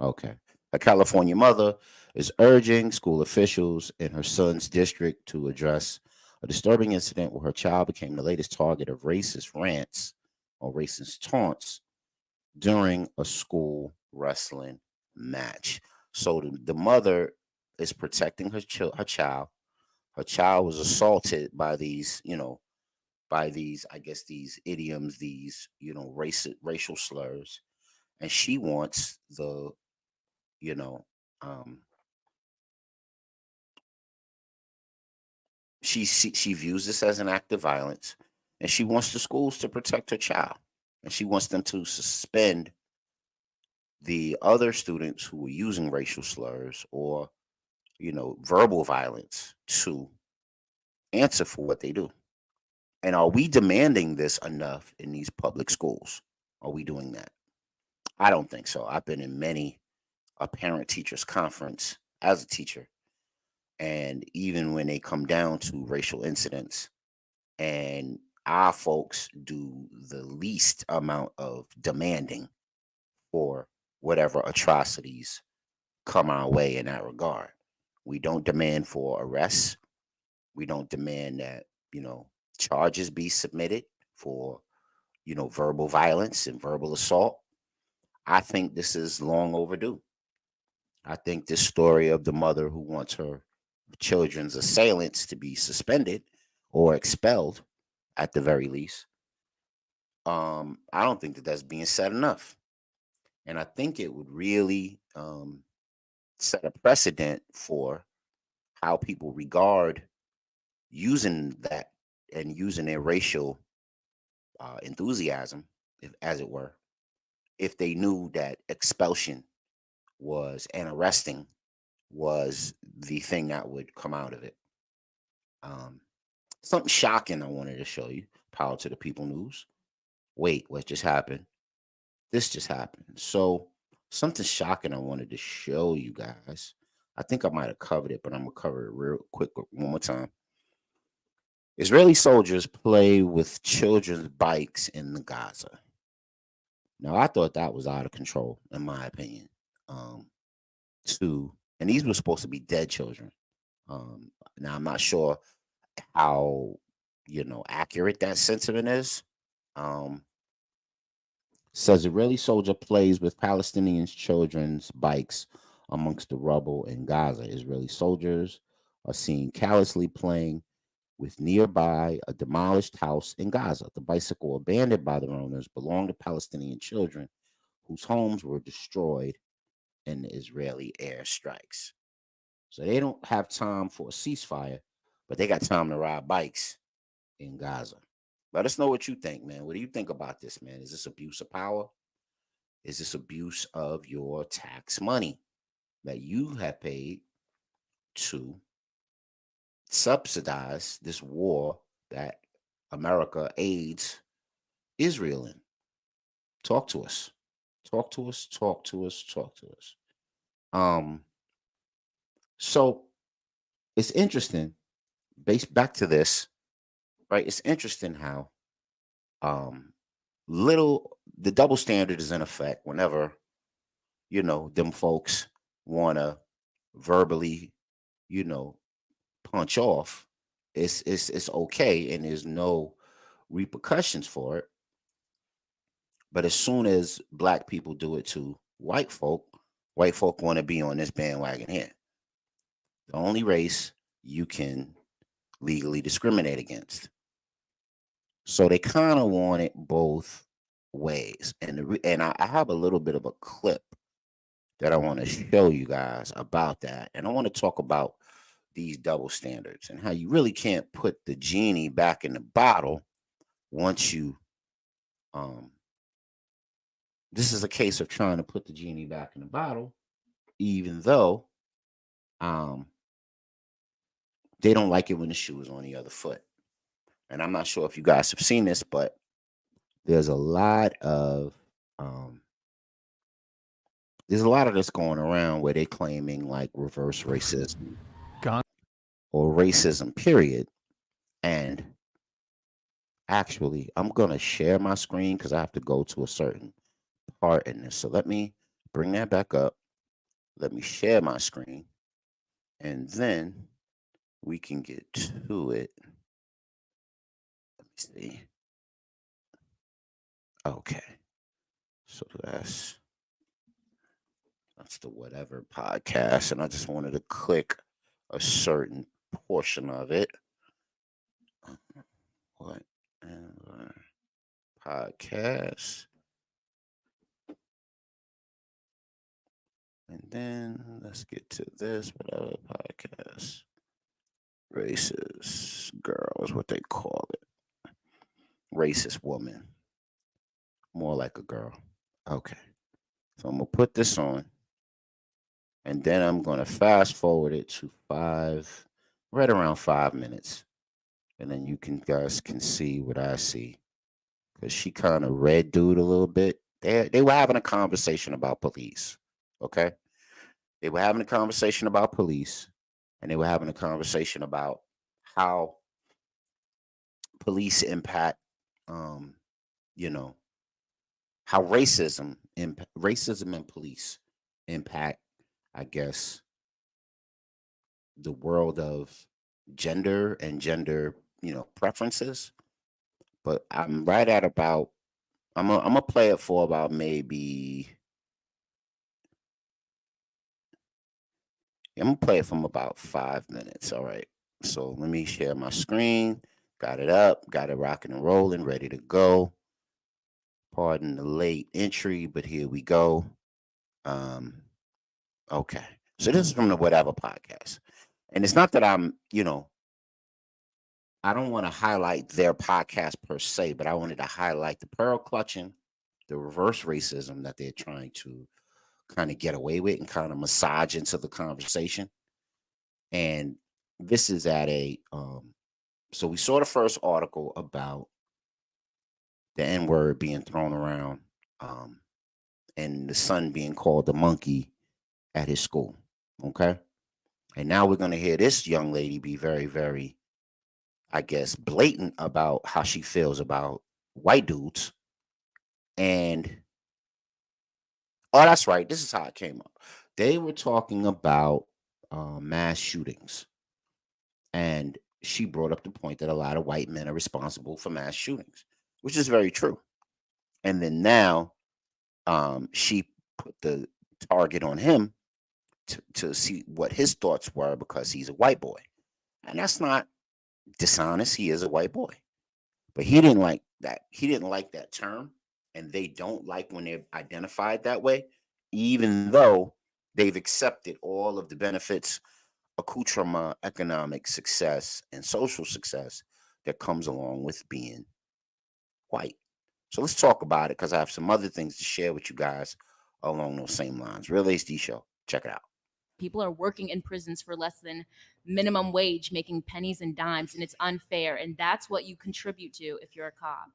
Okay. A California mother is urging school officials in her son's district to address a disturbing incident where her child became the latest target of racist rants or racist taunts during a school wrestling match. So the mother is protecting her child. Her child was assaulted by these, by these, I guess, these idioms, these, racial slurs, and she wants you know, um, she views this as an act of violence, and she wants the schools to protect her child, and she wants them to suspend the other students who were using racial slurs or verbal violence to answer for what they do. And are we demanding this enough in these public schools? Are we doing that? I don't think so. I've been in many a parent teachers conference as a teacher, and even when they come down to racial incidents, and our folks do the least amount of demanding for whatever atrocities come our way in that regard. We don't demand for arrests. We don't demand that, charges be submitted for, verbal violence and verbal assault. I think this is long overdue. I think this story of the mother who wants her children's assailants to be suspended or expelled at the very least, I don't think that that's being said enough. And I think it would really set a precedent for how people regard using that and using their racial enthusiasm, if, as it were, if they knew that expulsion was and arresting was the thing that would come out of it. Um, Something shocking I wanted to show you. Power to the people news. Wait, what just happened? This just happened. So something shocking I wanted to show you guys. I think I might have covered it, but I'm gonna cover it real quick one more time. Israeli soldiers play with children's bikes in the Gaza. Now I thought that was out of control, in my opinion. Um, and these were supposed to be dead children. Now I'm not sure how accurate that sentiment is. Um, Says Israeli soldier plays with Palestinian children's bikes amongst the rubble in Gaza. Israeli soldiers are seen callously playing with nearby a demolished house in Gaza. The bicycle, abandoned by their owners, belonged to Palestinian children whose homes were destroyed in the Israeli airstrikes. So they don't have time for a ceasefire, but they got time to ride bikes in Gaza. Let us know what you think, man. What do you think about this, man? Is this abuse of power? Is this abuse of your tax money that you have paid to subsidize this war that America aids Israel in? Talk to us. Talk to us. Talk to us. Talk to us. Um, so it's interesting, based back to this, right? It's interesting how um the double standard is in effect whenever, them folks wanna verbally, you know, punch off. It's okay and there's no repercussions for it. But as soon as black people do it to white folk want to be on this bandwagon here. The only race you can legally discriminate against. So they kind of want it both ways. And I have a little bit of a clip that I want to show you guys about that. And I want to talk about these double standards and how you really can't put the genie back in the bottle once you this is a case of trying to put the genie back in the bottle, even though they don't like it when the shoe is on the other foot. And I'm not sure if you guys have seen this, but there's a lot of um, this going around where they're claiming like reverse racism or racism, period. And actually, I'm gonna share my screen because I have to go to a certain part in this. So let me bring that back up. Let me share my screen, and then we can get to it. Let me see. Okay. So that's the whatever podcast, and I just wanted to click a certain portion of it. Whatever podcast, and then let's get to this whatever podcast. Racist girl is what they call it. Racist woman, more like a girl. Okay, so I'm gonna put this on. And then I'm going to fast forward it to right around 5 minutes. And then guys can see what I see. Because she kind of red dude a little bit. They were having a conversation about police. Okay. They were having a conversation about police. And they were having a conversation about how police impact, you know, how racism and police impact, I guess, the world of gender and gender, preferences. But I'm right at about I'm gonna play it for about maybe I'm gonna play it from about 5 minutes. All right. So let me share my screen. Got it up, got it rocking and rolling, ready to go. Pardon the late entry, but here we go. Okay. So this is from the Whatever podcast. And it's not that I don't want to highlight their podcast per se, but I wanted to highlight the pearl clutching, the reverse racism that they're trying to kind of get away with and kind of massage into the conversation. And this is at a So we saw the first article about the N word being thrown around, um, and the son being called the monkey at his school. Okay. And now we're going to hear this young lady be very, very, I guess, blatant about how she feels about white dudes. And, oh, that's right. This is how it came up. They were talking about mass shootings. And she brought up the point that a lot of white men are responsible for mass shootings, which is very true. And then now she put the target on him to see what his thoughts were because he's a white boy. And that's not dishonest. He is a white boy. But he didn't like that. He didn't like that term. And they don't like when they're identified that way, even though they've accepted all of the benefits, accoutrement, economic success, and social success that comes along with being white. So let's talk about it because I have some other things to share with you guys along those same lines. Real HD Show. Check it out. People are working in prisons for less than minimum wage, making pennies and dimes, and it's unfair. And that's what you contribute to if you're a cop.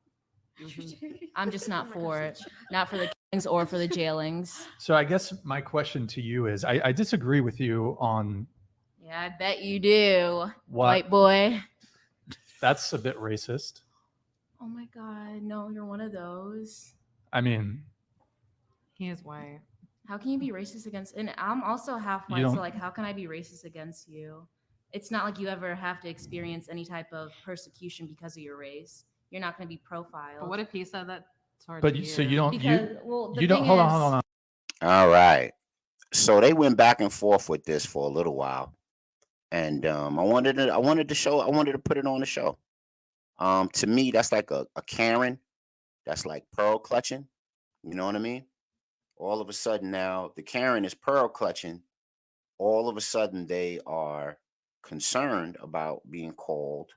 I'm just not for it. Not for the killings or for the jailings. So I guess my question to you is, I disagree with you on Yeah, I bet you do, what. white boy. That's a bit racist. Oh my God, no, you're one of those. I mean, He is white. How can you be racist against? And I'm also half white, so like, how can I be racist against you? It's not like you ever have to experience any type of persecution because of your race. You're not going to be profiled. But what if he said that towards but you? so you don't. Because, well, the you don't. thing Hold is, on. Hold on. All right. So they went back and forth with this for a little while, and I wanted to put it on the show. To me, that's like a Karen. That's like pearl clutching. You know what I mean? All of a sudden now, the Karen is pearl clutching. All of a sudden, they are concerned about being called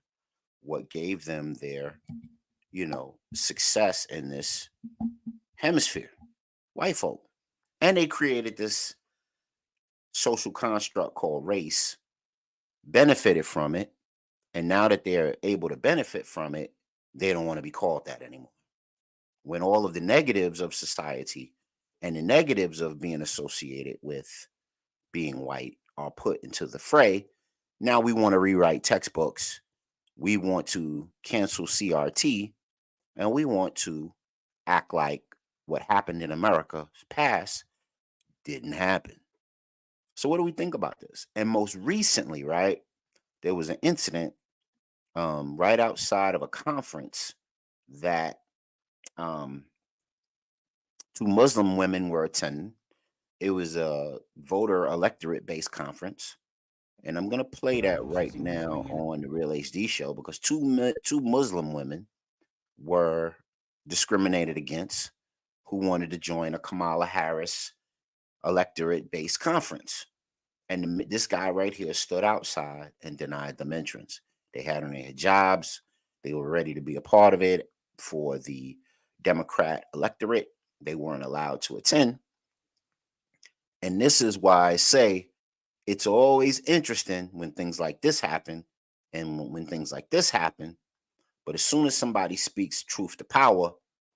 what gave them their, success in this hemisphere, white folk. And they created this social construct called race, benefited from it. And now that they're able to benefit from it, they don't want to be called that anymore. When all of the negatives of society and the negatives of being associated with being white are put into the fray, now we want to rewrite textbooks. We want to cancel CRT, and we want to act like what happened in America's past didn't happen. So what do we think about this? And most recently, right, there was an incident right outside of a conference that two Muslim women were attending. It was a voter electorate based conference. And I'm going to play that right now on the Real HD Show because two Muslim women were discriminated against who wanted to join a Kamala Harris electorate based conference. And this guy right here stood outside and denied them entrance. They had on their jobs. They were ready to be a part of it for the Democrat electorate. They weren't allowed to attend. And this is why I say it's always interesting when things like this happen and when things like this happen. But as soon as somebody speaks truth to power,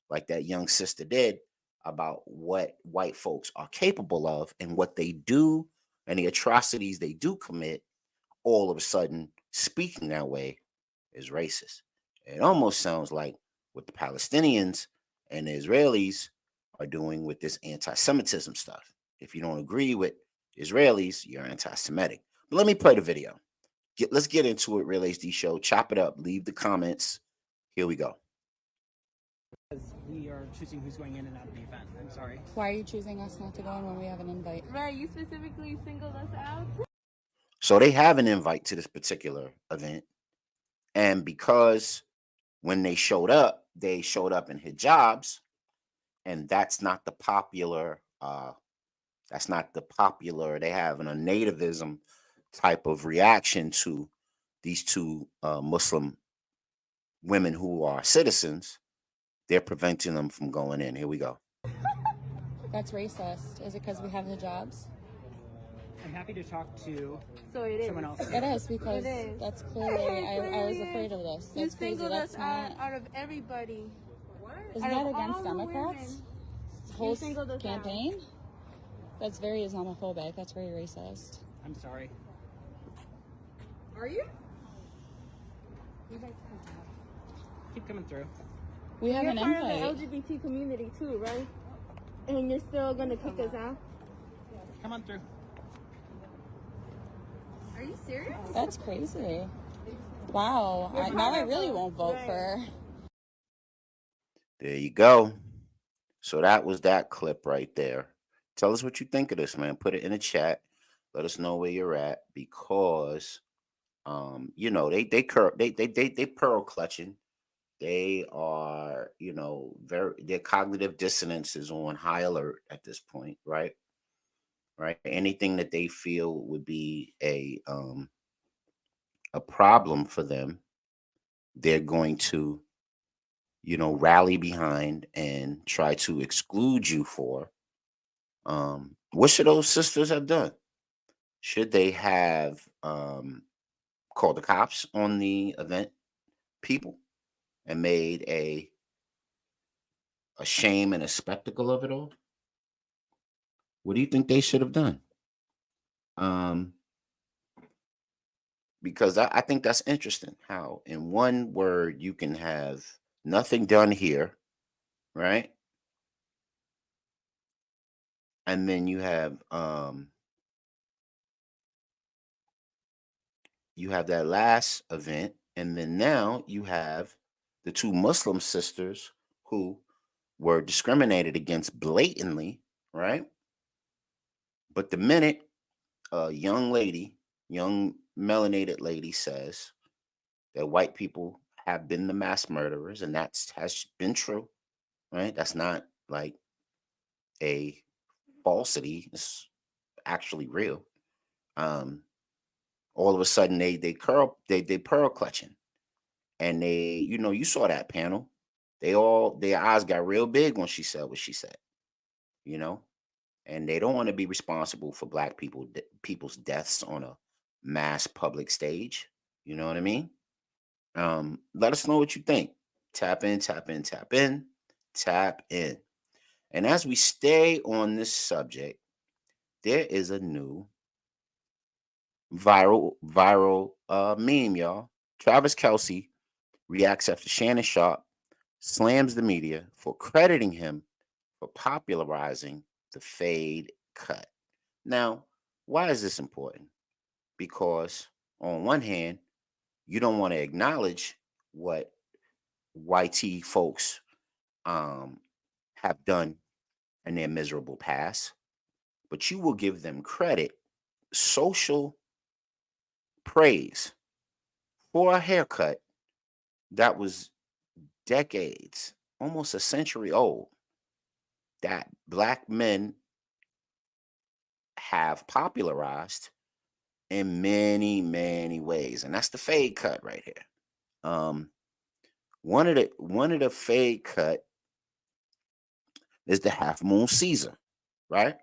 like that young sister did, about what white folks are capable of and what they do and the atrocities they do commit, all of a sudden speaking that way is racist. It almost sounds like what the Palestinians and the Israelis are doing with this anti-Semitism stuff. If you don't agree with Israelis, you're anti-Semitic. But let me play the video. Let's get into it, Real HD Show. Chop it up. Leave the comments. Here we go. Because we are choosing who's going in and out of the event. I'm sorry. Why are you choosing us not to go in when we have an invite? Right, you specifically singled us out. So they have an invite to this particular event. And because when they showed up in hijabs, and that's not the popular, they have a nativism type of reaction to these two Muslim women who are citizens. They're preventing them from going in. Here we go. That's racist. Is it because we have hijabs? I'm happy to talk to So it is. someone else. It is because It is. that's clearly, I was afraid of this. You That's crazy. singled That's us not, out of everybody. isn't Out that of against all the Democrats? women, Whole singled us out. campaign? That's very Islamophobic. That's very racist. I'm sorry. Are you? Keep coming through. We have You're an part invite. of the LGBT community too, right? And you're still gonna kick us out? Come on through. Are you serious? That's crazy. Wow. Now I really won't vote for. There you go. So that was that clip right there. Tell us what you think of this, man. Put it in the chat. Let us know where you're at, because you know, they pearl clutching. They are, you know, their cognitive dissonance is on high alert at this point, right? Right. Anything that they feel would be a problem for them, they're going to, you know, rally behind and try to exclude you for. What should those sisters have done? Should they have called the cops on the event people and made a shame and a spectacle of it all? What do you think they should have done? Because I think that's interesting how in one word you can have nothing done here, right? And then you have that last event, and then now you have the two Muslim sisters who were discriminated against blatantly, right? But the minute a young melanated lady says that white people have been the mass murderers, and has been true, right? That's not like a falsity. It's actually real. All of a sudden they pearl clutching, and they, you know, you saw that panel. Their eyes got real big when she said what she said, you know, and they don't want to be responsible for black people's deaths on a mass public stage. You know what I mean? Let us know what you think. Tap in, tap in, tap in, tap in. And as we stay on this subject, there is a new viral meme, y'all. Travis Kelsey reacts after Shannon Sharp slams the media for crediting him for popularizing the fade cut. Now, why is this important? Because on one hand, you don't want to acknowledge what YT folks have done in their miserable past, but you will give them credit, social praise, for a haircut that was decades, almost a century old, that black men have popularized in many, many ways. And that's the fade cut right here. One of the fade cut is the Half Moon Caesar, right?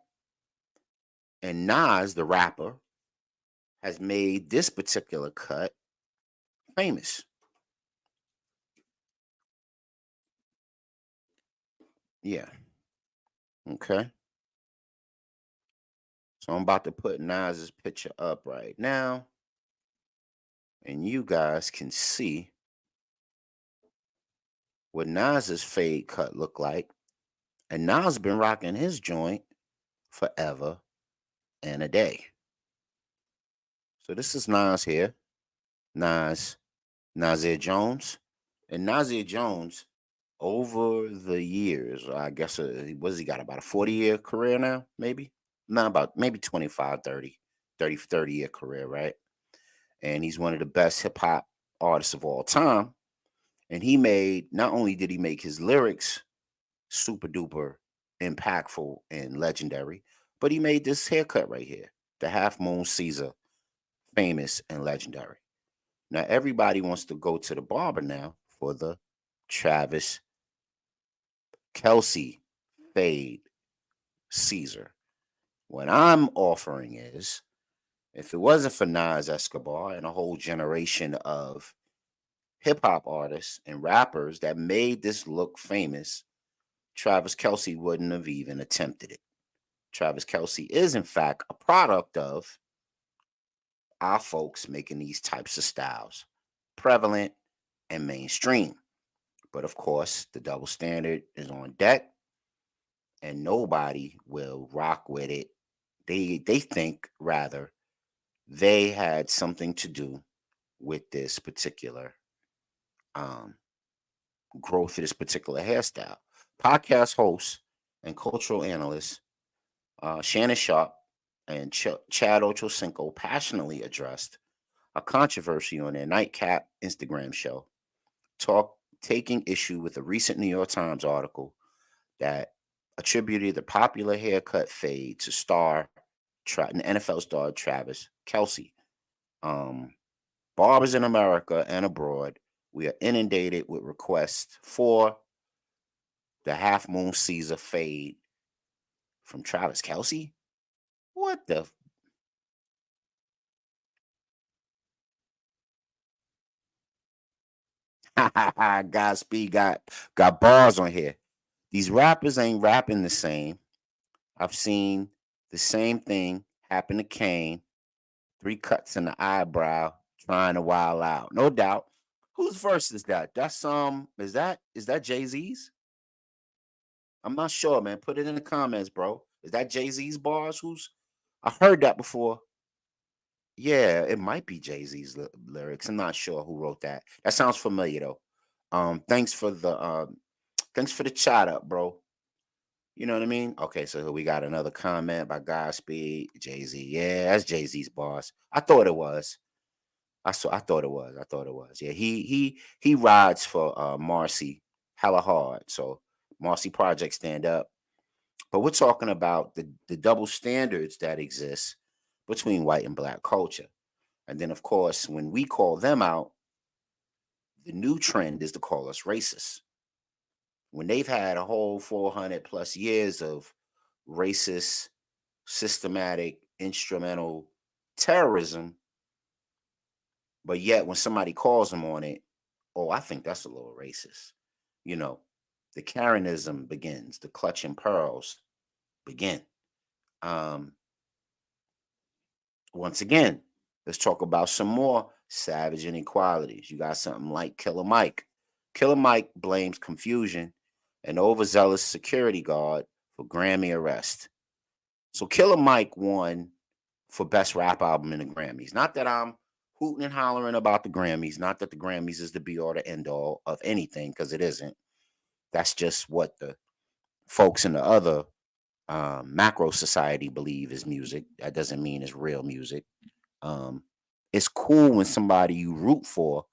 And Nas, the rapper, has made this particular cut famous. Yeah. Okay. So I'm about to put Nas's picture up right now, and you guys can see what Nas's fade cut look like. And Nas been rocking his joint forever and a day. So this is Nas here. Nasir Jones. And Nasir Jones, over the years, I guess, what has he got, about a 40-year career now, maybe? Not about, maybe 25, 30-year career, right? And he's one of the best hip-hop artists of all time. And not only did he make his lyrics super duper impactful and legendary, but he made this haircut right here, the Half Moon Caesar, famous and legendary. Now everybody wants to go to the barber now for the Travis Kelsey fade Caesar. What I'm offering is, if it wasn't for Nas Escobar and a whole generation of hip hop artists and rappers that made this look famous, Travis Kelce wouldn't have even attempted it. Travis Kelce is, in fact, a product of our folks making these types of styles prevalent and mainstream. But of course, the double standard is on deck, and nobody will rock with it. They think rather they had something to do with this particular um, growth of this particular hairstyle. Podcast host and cultural analyst Shannon Sharp and Chad Ochocinco passionately addressed a controversy on their Nightcap Instagram show, taking issue with a recent New York Times article that attributed the popular haircut fade to NFL star Travis Kelce. Barbers in America and abroad, we are inundated with requests for the Half Moon Caesar fade from Travis Kelce. What the? Godspeed got bars on here. These rappers ain't rapping the same. I've seen the same thing happen to Kane. 3 cuts in the eyebrow, trying to wild out. No doubt. Whose verse is that? That's is that Jay-Z's? I'm not sure, man. Put it in the comments, bro. Is that Jay-Z's bars? I heard that before. Yeah, it might be Jay-Z's lyrics. I'm not sure who wrote that. That sounds familiar though. Thanks for the chat up, bro. You know what I mean? Okay, so we got another comment by Godspeed, Jay-Z. Yeah, that's Jay-Z's bars. I thought it was. I thought it was. I thought it was. Yeah, he rides for Marcy hella hard. So Marcy Project stand up. But we're talking about the double standards that exist between white and black culture. And then of course, when we call them out, the new trend is to call us racist. When they've had a whole 400 plus years of racist, systematic, instrumental terrorism, but yet when somebody calls them on it, oh, I think that's a little racist. You know, the Karenism begins, the clutching pearls begin. Um, Once again, let's talk about some more savage inequalities. You got something like Killer Mike. Killer Mike blames confusion and overzealous security guard for Grammy arrest. So Killer Mike won for best rap album in the Grammys. Not that I'm hooting and hollering about the Grammys. Not that the Grammys is the be all to end all of anything, because it isn't. That's just what the folks in the other macro society believe is music. That doesn't mean it's real music. It's cool when somebody you root for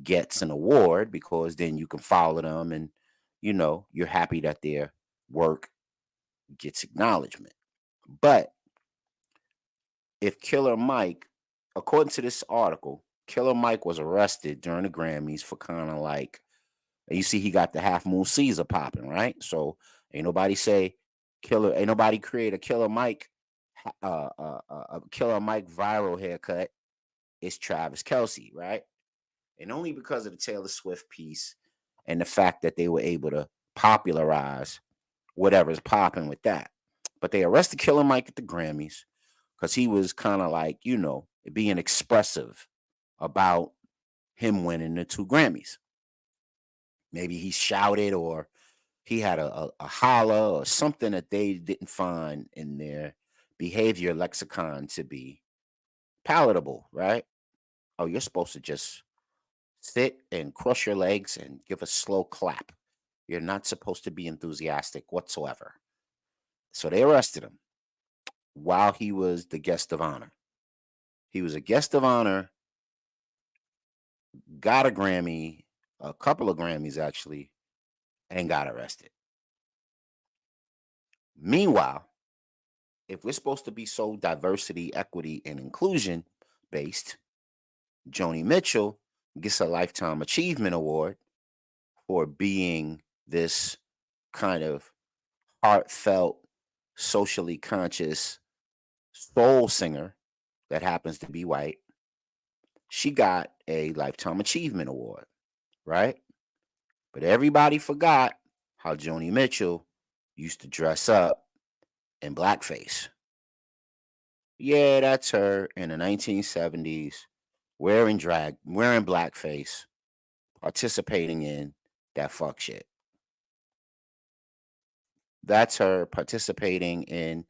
gets an award, because then you can follow them and you're happy that their work gets acknowledgement. But if Killer Mike, according to this article, Killer Mike was arrested during the Grammys for kind of like, you see, he got the Half Moon Caesar popping, right? So ain't nobody create a Killer Mike, a Killer Mike viral haircut. It's Travis Kelce, right? And only because of the Taylor Swift piece and the fact that they were able to popularize whatever's popping with that. But they arrested Killer Mike at the Grammys because he was kind of like, being expressive about him winning the 2 Grammys. Maybe he shouted, or he had a holler or something that they didn't find in their behavior lexicon to be palatable, right? Oh, you're supposed to just sit and cross your legs and give a slow clap. You're not supposed to be enthusiastic whatsoever. So they arrested him while he was the guest of honor. He was a guest of honor, got a Grammy, a couple of Grammys actually, and got arrested. Meanwhile, if we're supposed to be so diversity, equity, and inclusion based, Joni Mitchell gets a Lifetime Achievement Award for being this kind of heartfelt, socially conscious soul singer that happens to be white. She got a Lifetime Achievement Award, right? But everybody forgot how Joni Mitchell used to dress up in blackface. Yeah, that's her in the 1970s, wearing blackface, participating in that fuck shit. That's her participating in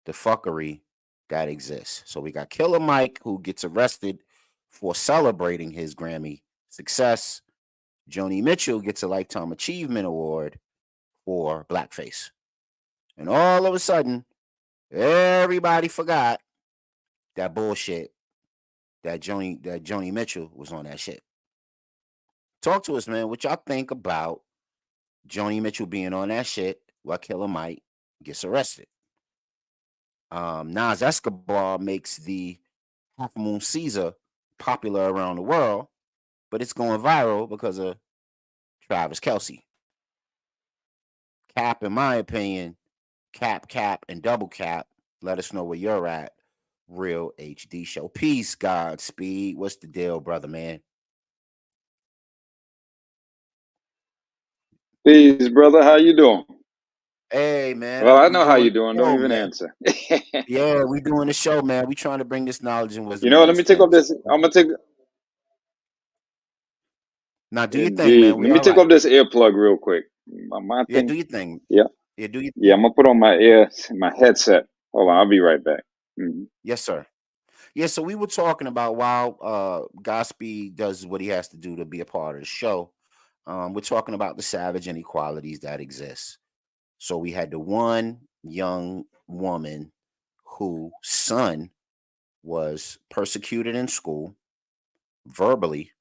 the fuckery that exists. So we got Killer Mike, who gets arrested for celebrating his Grammy success. Joni Mitchell gets a Lifetime Achievement Award for blackface. And all of a sudden, everybody forgot that bullshit that Joni Mitchell was on that shit. Talk to us, man. What y'all think about Joni Mitchell being on that shit while Killer Mike gets arrested? Nas Escobar makes the Half Moon Caesar popular around the world, but it's going viral because of Travis Kelce. Cap, in my opinion, cap, and double cap. Let us know where you're at. Real HD Show. Peace, Godspeed. What's the deal, brother, man? Peace, brother. How you doing? Hey, man. Well, I We know how you doing doing. the Don't show, even man. answer. Yeah, we doing the show, man. We trying to bring this knowledge and wisdom You and know, let me take up understanding. this. I'm gonna take. Now, do your thing, man. Indeed. We Let me all take right. up this earplug real quick. My Yeah, thing. do your thing. Yeah, Yeah, do your yeah. thing. I'm gonna put on my headset. Hold on, I'll be right back. Mhm. Yes, sir. Yeah, so we were talking about while Godspeed does what he has to do to be a part of the show. We're talking about the savage inequalities that exist. So we had the one young woman whose son was persecuted in school verbally,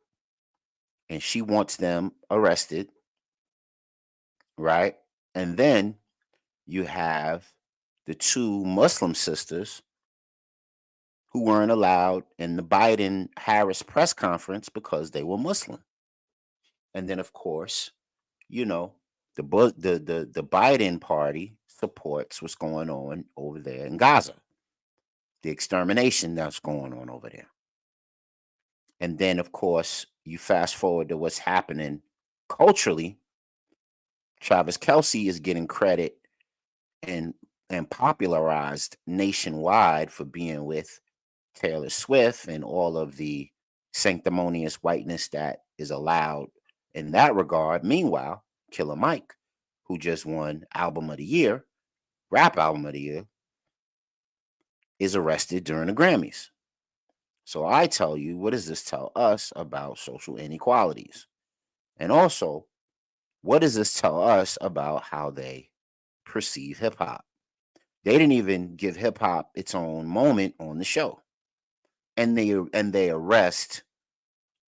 and she wants them arrested, right? And then you have the two Muslim sisters who weren't allowed in the Biden Harris press conference because they were Muslim. And then, of course, you know, the Biden party supports what's going on over there in Gaza, the extermination that's going on over there. And then, of course, you fast forward to what's happening culturally. Travis Kelce is getting credit and popularized nationwide for being with Taylor Swift and all of the sanctimonious whiteness that is allowed in that regard. Meanwhile, Killer Mike, who just won Album of the Year, Rap Album of the Year, is arrested during the Grammys. So I tell you, what does this tell us about social inequalities? And also, what does this tell us about how they perceive hip hop? They didn't even give hip hop its own moment on the show. And they arrest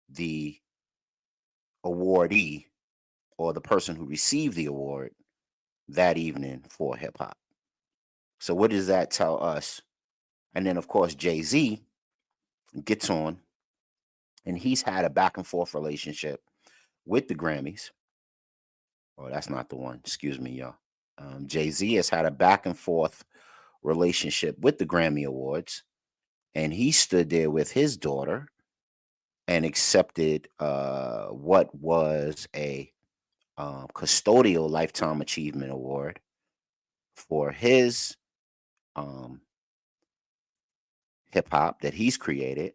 the awardee or the person who received the award that evening for hip hop. So what does that tell us? And then of course Jay-Z gets on and he's had a back and forth relationship with the Grammys. Oh, that's not the one. Excuse me, y'all. Jay-Z has had a back and forth relationship with the Grammy Awards, and he stood there with his daughter and accepted what was a custodial Lifetime Achievement Award for his um, hip hop that he's created,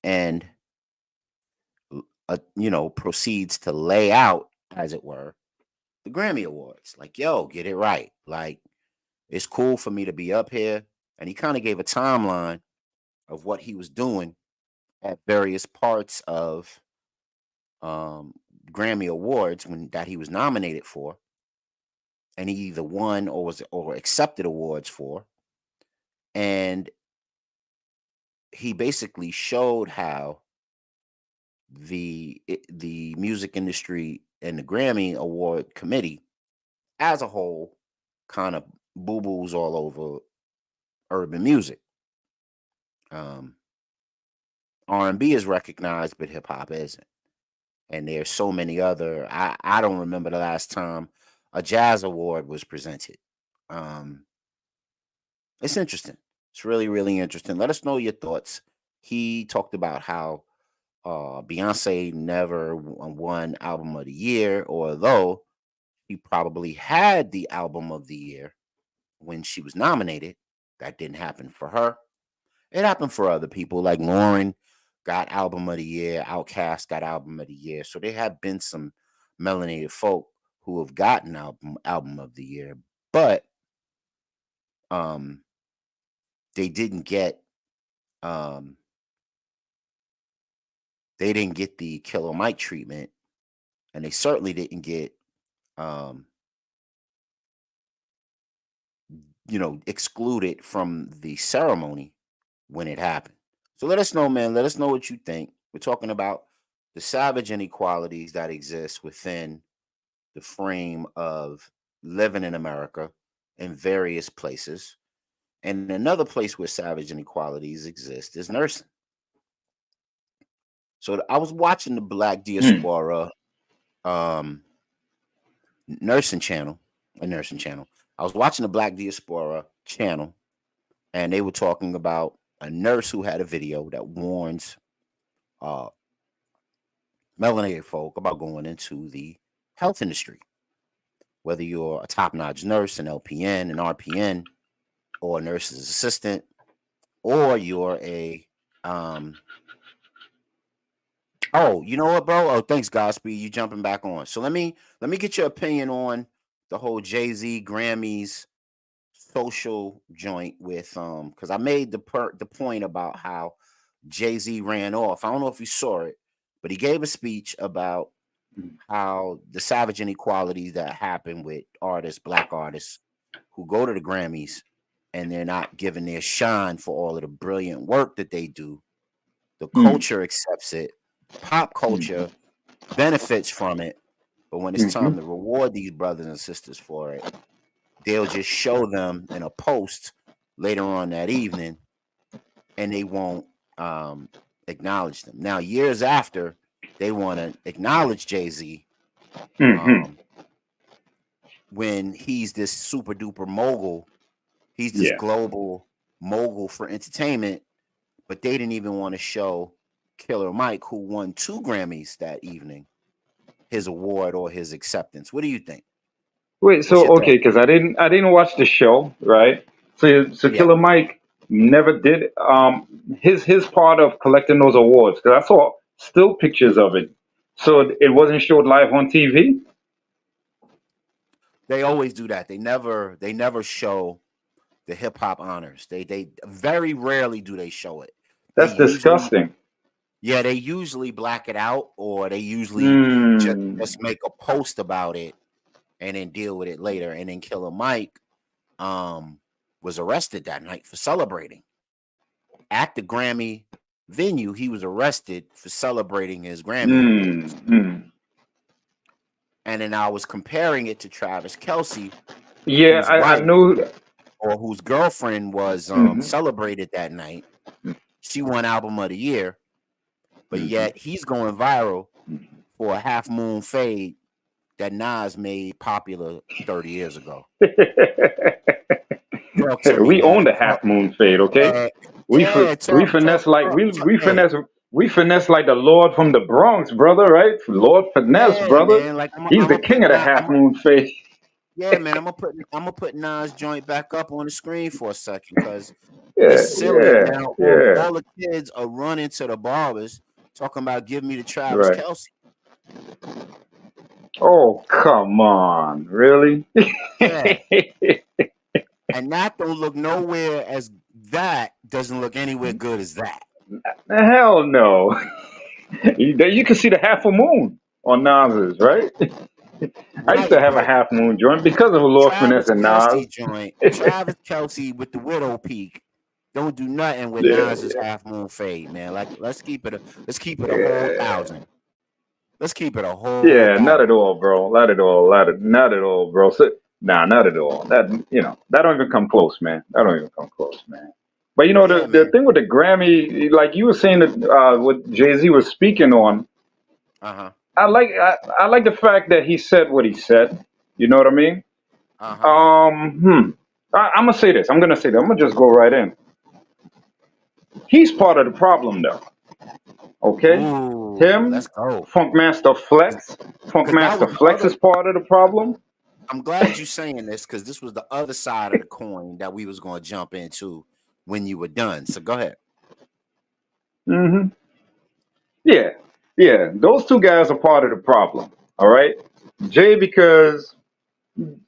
and proceeds to lay out, as it were, the Grammy Awards. Like, yo, get it right. Like, it's cool for me to be up here, and he kind of gave a timeline of what he was doing at various parts of um, Grammy Awards that he was nominated for, and he either won or accepted awards for, and he basically showed how the music industry and the Grammy Award committee as a whole kind of boo boos all over urban music. R&B is recognized, but hip hop isn't. And there's so many other. I don't remember the last time a jazz award was presented. Um, It's interesting. It's really, really interesting. Let us know your thoughts. He talked about how Beyonce never won Album of the Year, although he probably had the Album of the Year when she was nominated. That didn't happen for her. It happened for other people, like Lauren got Album of the Year, Outkast got Album of the Year. So there have been some melanated folk who have gotten album of the year, but um they didn't get um they didn't get the Killer Mike treatment, and they certainly didn't get um excluded from the ceremony when it happened. So let us know, man. Let us know what you think. We're talking about the savage inequalities that exist within the frame of living in America in various places. And another place where savage inequalities exist is nursing. So I was watching the Black Diaspora nursing channel, a nursing channel. I was watching the Black Diaspora channel, and they were talking about a nurse who had a video that warns melanated folk about going into the health industry. Whether you're a top-notch nurse, an LPN, an RPN, or a nurse's assistant, or you're a oh, you know what, bro? Oh, thanks, Godspeed. You jumping back on. So let me get your opinion on the whole Jay-Z Grammys social joint with because I made the point about how Jay-Z ran off. I don't know if you saw it, but he gave a speech about how the savage inequalities that happen with black artists who go to the Grammys and they're not given their shine for all of the brilliant work that they do. The culture accepts it. Pop culture benefits from it, but when it's time to reward these brothers and sisters for it, they'll just show them in a post later on that evening, and they won't acknowledge them. Now, years after, they want to acknowledge Jay-Z when he's this super duper mogul. He's this global mogul for entertainment, but they didn't even want to show Killer Mike, who won 2 Grammys that evening, his award or his acceptance. What do you think? Wait, so okay, because I didn't watch the show, right? So Killer Mike never did his part of collecting those awards, because I saw still pictures of it. So it wasn't showed live on TV. They always do that. They never show the hip hop honors. They very rarely do they show it. That's disgusting. Yeah, they usually black it out, or they usually just make a post about it and then deal with it later. And then Killer Mike was arrested that night for celebrating. At the Grammy venue, he was arrested for celebrating his Grammy. And then I was comparing it to Travis Kelce. Yeah, I knew. Or whose girlfriend was celebrated that night. She won Album of the Year. But yet he's going viral for a Half Moon Fade that Nas made popular 30 years ago. We own the Half Moon Fade, okay? We finesse like the Lord from the Bronx, brother, right? Lord Finesse, brother. Man, like he's the king of the Half Moon Fade. Yeah, man, I'm gonna put Nas joint back up on the screen for a second, because it's silly now. All the kids are running to the barbers talking about give me the Travis Kelce. Oh, come on, really? Yeah. And that don't look nowhere as that doesn't look anywhere good as that. Hell no. You can see the half a moon on Nas's, right? I used to have a Half Moon joint because of a Lord Finesse and Nas. Joint. Travis Kelce with the Widow Peak don't do nothing with Nas's Half Moon Fade, man. Like let's keep it a whole 1,000. Let's keep it a whole. Yeah, 1,000. Not at all, bro. Not at all, bro. So, nah, not at all. That don't even come close, man. That don't even come close, man. But the thing with the Grammy, like you were saying that what Jay-Z was speaking on. I like the fact that he said what he said. You know what I mean? I'm gonna say this. I'm gonna say that. I'm gonna just go right in. He's part of the problem, though. Okay, Ooh, him, let's go. Funkmaster Flex. Because that Funkmaster was the Flex other. is part of the problem. I'm glad you saying this because this was the other side of the coin that we was going to jump into when you were done. So go ahead. Hmm. Yeah, yeah. Those two guys are part of the problem. All right, Jay, because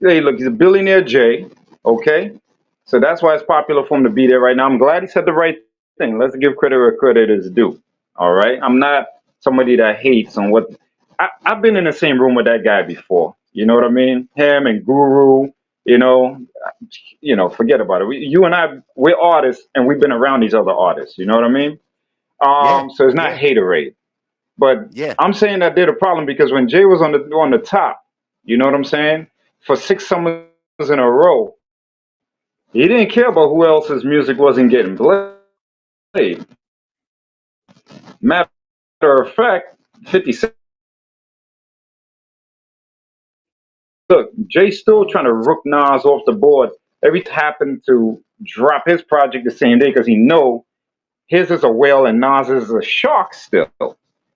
hey, look, he's a billionaire Jay. Okay, so that's why it's popular for him to be there right now. I'm glad he said the right thing. Let's give credit where credit is due. All right, I'm not somebody that hates on what I've been in the same room with that guy before. You know what I mean? Him and Guru. You know, forget about it. You and I, we're artists, and we've been around these other artists. You know what I mean? Yeah, So it's not yeah, haterade. But yeah, I'm saying that they're the problem because when Jay was on the top, you know what I'm saying? For 6 summers in a row, he didn't care about who else's music wasn't getting played. Matter of fact, 50 Cent, look, Jay's still trying to rook Nas off the board. Every time happened to drop his project the same day because he know his is a whale and Nas is a shark still.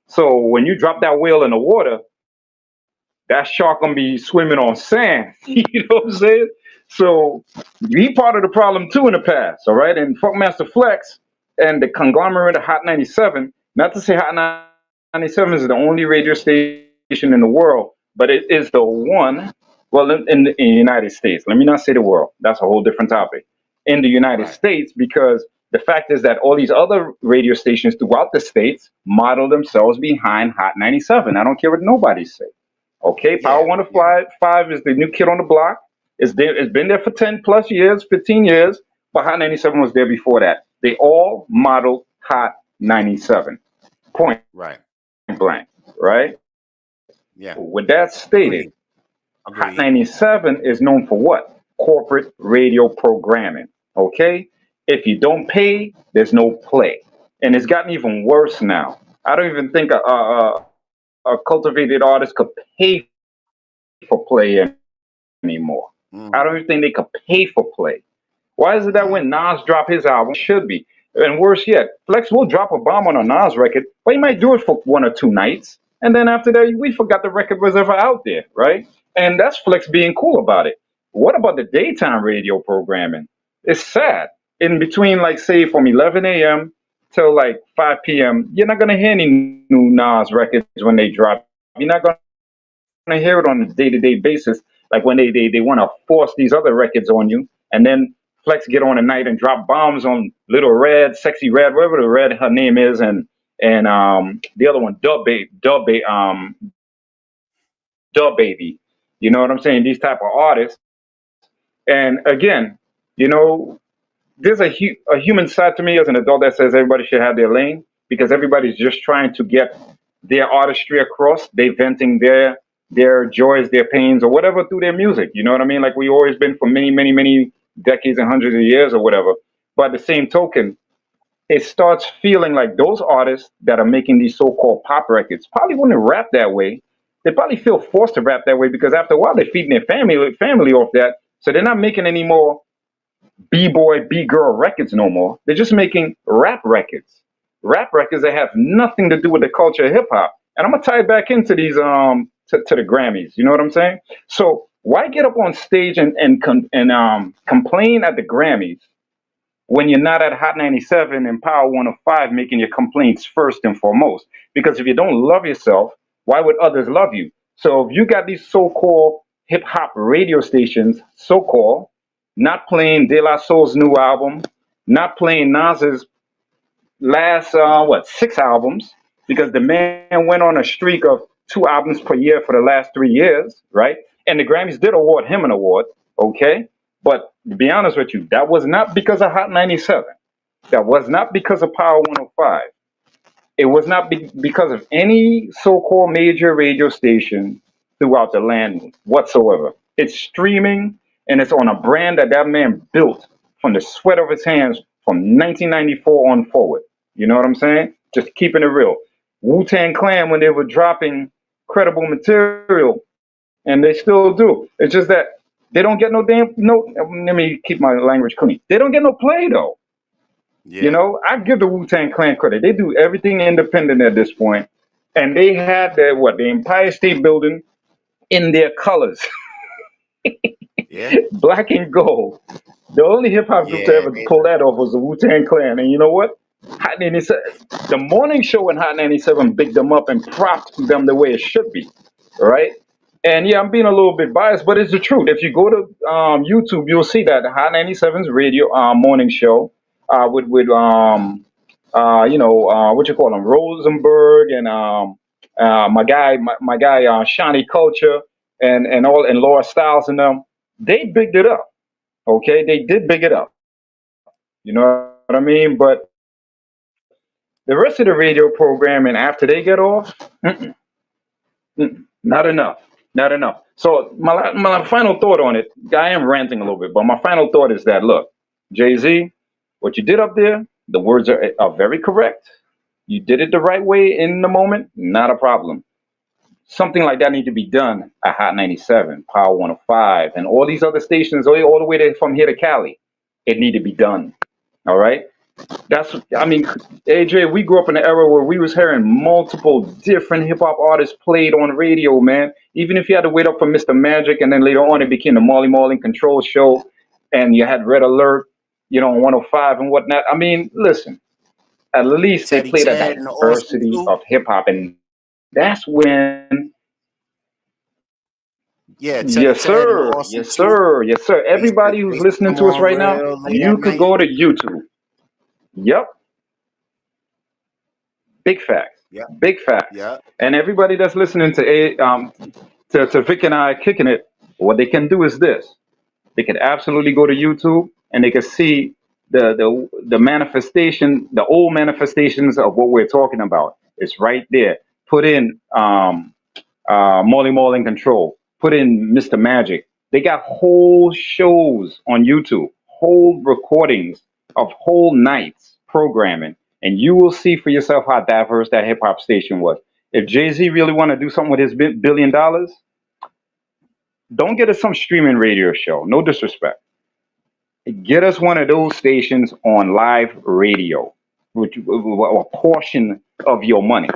So when you drop that whale in the water, that shark gonna be swimming on sand. You know what I'm saying? So he part of the problem too in the past, all right? And Funkmaster Flex and the conglomerate of Hot 97, not to say Hot 97 is the only radio station in the world, but it is the one, well, in the United States. Let me not say the world. That's a whole different topic. In the United right. States, because the fact is that all these other radio stations throughout the states model themselves behind Hot 97. I don't care what nobody says. Okay, Power Yeah, yeah, 105 is the new kid on the block. It's there. It's been there for 10 plus years, 15 years. But Hot 97 was there before that. They all modeled Hot 97. Point right. blank. Right. Yeah, With that stated, agreed, Hot agreed. 97 is known for what? Corporate radio programming. Okay. If you don't pay, there's no play, and it's gotten even worse now. I don't even think a cultivated artist could pay for play anymore. I Mm, don't even think they could pay for play. Why is it that mm, when Nas drop his album, should be, and worse yet, Flex will drop a bomb on a Nas record, but he might do it for 1 or 2 nights, and then after that, we forgot the record was ever out there, right? And that's Flex being cool about it. What about the daytime radio programming? It's sad. In between, like say from 11 a.m. till like 5 p.m., you're not gonna hear any new Nas records when they drop. You're not gonna hear it on a day-to-day basis, like when they want to force these other records on you, and then Flex get on a night and drop bombs on Little Red, Sexy Red, whatever the Red her name is, and the other one, Dub Baby. You know what I'm saying? These type of artists, and again, you know, there's a human side to me as an adult that says everybody should have their lane because everybody's just trying to get their artistry across. They venting their joys, their pains, or whatever through their music. You know what I mean? Like we always been for many, many, many decades and hundreds of years or whatever. But at the same token, it starts feeling like those artists that are making these so-called pop records probably wouldn't rap that way. They probably feel forced to rap that way because after a while they're feeding their family off that. So they're not making any more B-boy, B-girl records no more. They're just making rap records that have nothing to do with the culture of hip hop. And I'm gonna tie it back into these to the Grammys. You know what I'm saying? So why get up on stage and complain at the Grammys when you're not at Hot 97 and Power 105 making your complaints first and foremost? Because if you don't love yourself, why would others love you? So if you got these so-called hip hop radio stations, so-called, not playing De La Soul's new album, not playing Nas's last 6 albums, because the man went on a streak of 2 albums per year for the last 3 years, right? And the Grammys did award him an award, okay? But to be honest with you, that was not because of Hot 97. That was not because of Power 105. It was not because of any so-called major radio station throughout the land whatsoever. It's streaming and it's on a brand that that man built from the sweat of his hands from 1994 on forward. You know what I'm saying? Just keeping it real. Wu-Tang Clan, when they were dropping credible material, and they still do. It's just that They don't get no damn no. Let me keep my language clean. They don't get no play though. You Yeah. know, I give the Wu-Tang Clan credit. They do everything independent at this point, and they had the Empire State Building in their colors, Yeah. black and gold. The only hip hop group to Yeah. ever pull that off was the Wu-Tang Clan. And you know what? Hot 97, the morning show in Hot 97 bigged them up and propped them the way it should be, right? And yeah, I'm being a little bit biased, but it's the truth. If you go to YouTube, you'll see that Hot 97's radio morning show with what you call him, Rosenberg and my guy Shawnee Culture and Laura Styles and them. They bigged it up. Okay, they did big it up. You know what I mean? But the rest of the radio programming after they get off, not enough. Not enough. So my final thought on it, I am ranting a little bit, but my final thought is that look, Jay-Z, what you did up there, the words are very correct. You did it the right way in the moment, not a problem. Something like that need to be done at Hot 97, Power 105, and all these other stations, all the way from here to Cali. It need to be done. All right. I mean, AJ, we grew up in an era where we was hearing multiple different hip hop artists played on radio, man. Even if you had to wait up for Mr. Magic, and then later on it became the Molly Marlin Control Show, and you had Red Alert, on 105 and whatnot. I mean, listen, at least they Teddy played a Ted and the Austin diversity too. of hip hop, and that's when, Yeah, Teddy yes, Ted and the sir, Austin yes, too. sir, yes, sir. Everybody They who's used to listening come to us on right now, real late you at could night. go to YouTube. Yep. Big facts. Yeah. Big facts. Yeah. And everybody that's listening to Vic and I kicking it, what they can do is this. They can absolutely go to YouTube and they can see the manifestation, the old manifestations of what we're talking about. It's right there. Put in Molly Marlin Control. Put in Mr. Magic. They got whole shows on YouTube, whole recordings of whole nights programming, and you will see for yourself how diverse that hip hop station was. If Jay-Z really want to do something with his $1 billion, don't get us some streaming radio show. No disrespect. Get us one of those stations on live radio, which a portion of your money.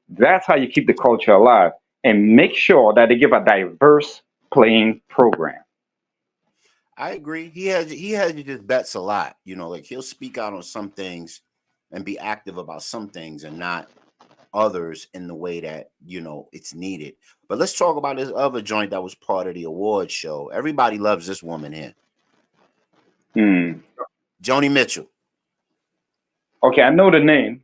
That's how you keep the culture alive, and make sure that they give a diverse playing program. I agree. He has his bets a lot. Like he'll speak out on some things and be active about some things and not others in the way that it's needed. But let's talk about this other joint that was part of the award show. Everybody loves this woman here, Joni Mitchell. Okay, I know the name.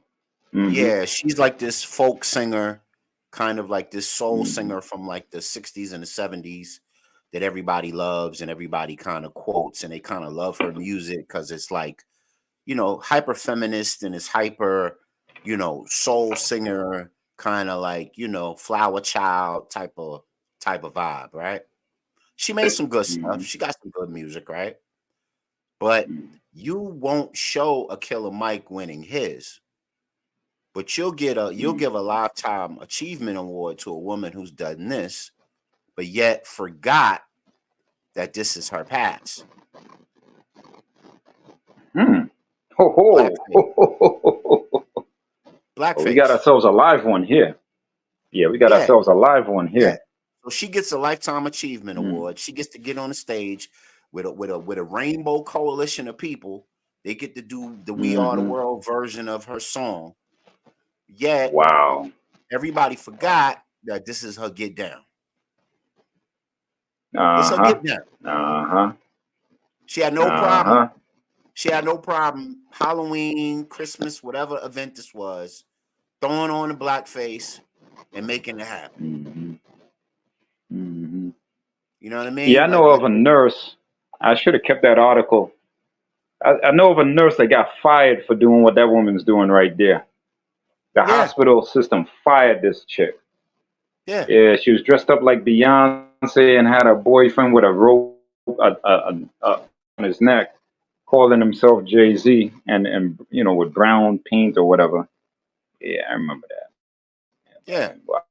Yeah, she's like this folk singer, kind of like this soul singer from like the 60s and the 70s that everybody loves and everybody kind of quotes, and they kind of love her music because it's like, hyper feminist and it's hyper, soul singer, kind of like, flower child type of vibe, right? She made some good stuff. She got some good music, right? But you won't show a Killer Mike winning his. But you'll give a lifetime achievement award to a woman who's done this, but yet forgot that this is her past. Blackface. We got ourselves a live one here. Yeah, we got ourselves a live one here. Yeah. So she gets a lifetime achievement award. She gets to get on the stage with a rainbow coalition of people. They get to do the We Are the World version of her song. Yet, wow, everybody forgot that this is her get down. It's her get down. She had no problem. She had no problem Halloween, Christmas, whatever event this was, throwing on the blackface and making it happen. You know what I mean? Yeah, I know of a nurse. I should have kept that article. I know of a nurse that got fired for doing what that woman's doing right there. The hospital system fired this chick. Yeah, she was dressed up like Beyonce and had a boyfriend with a rope on his neck, calling himself Jay-Z and with brown paint or whatever. Yeah, I remember that. Yeah. Wow.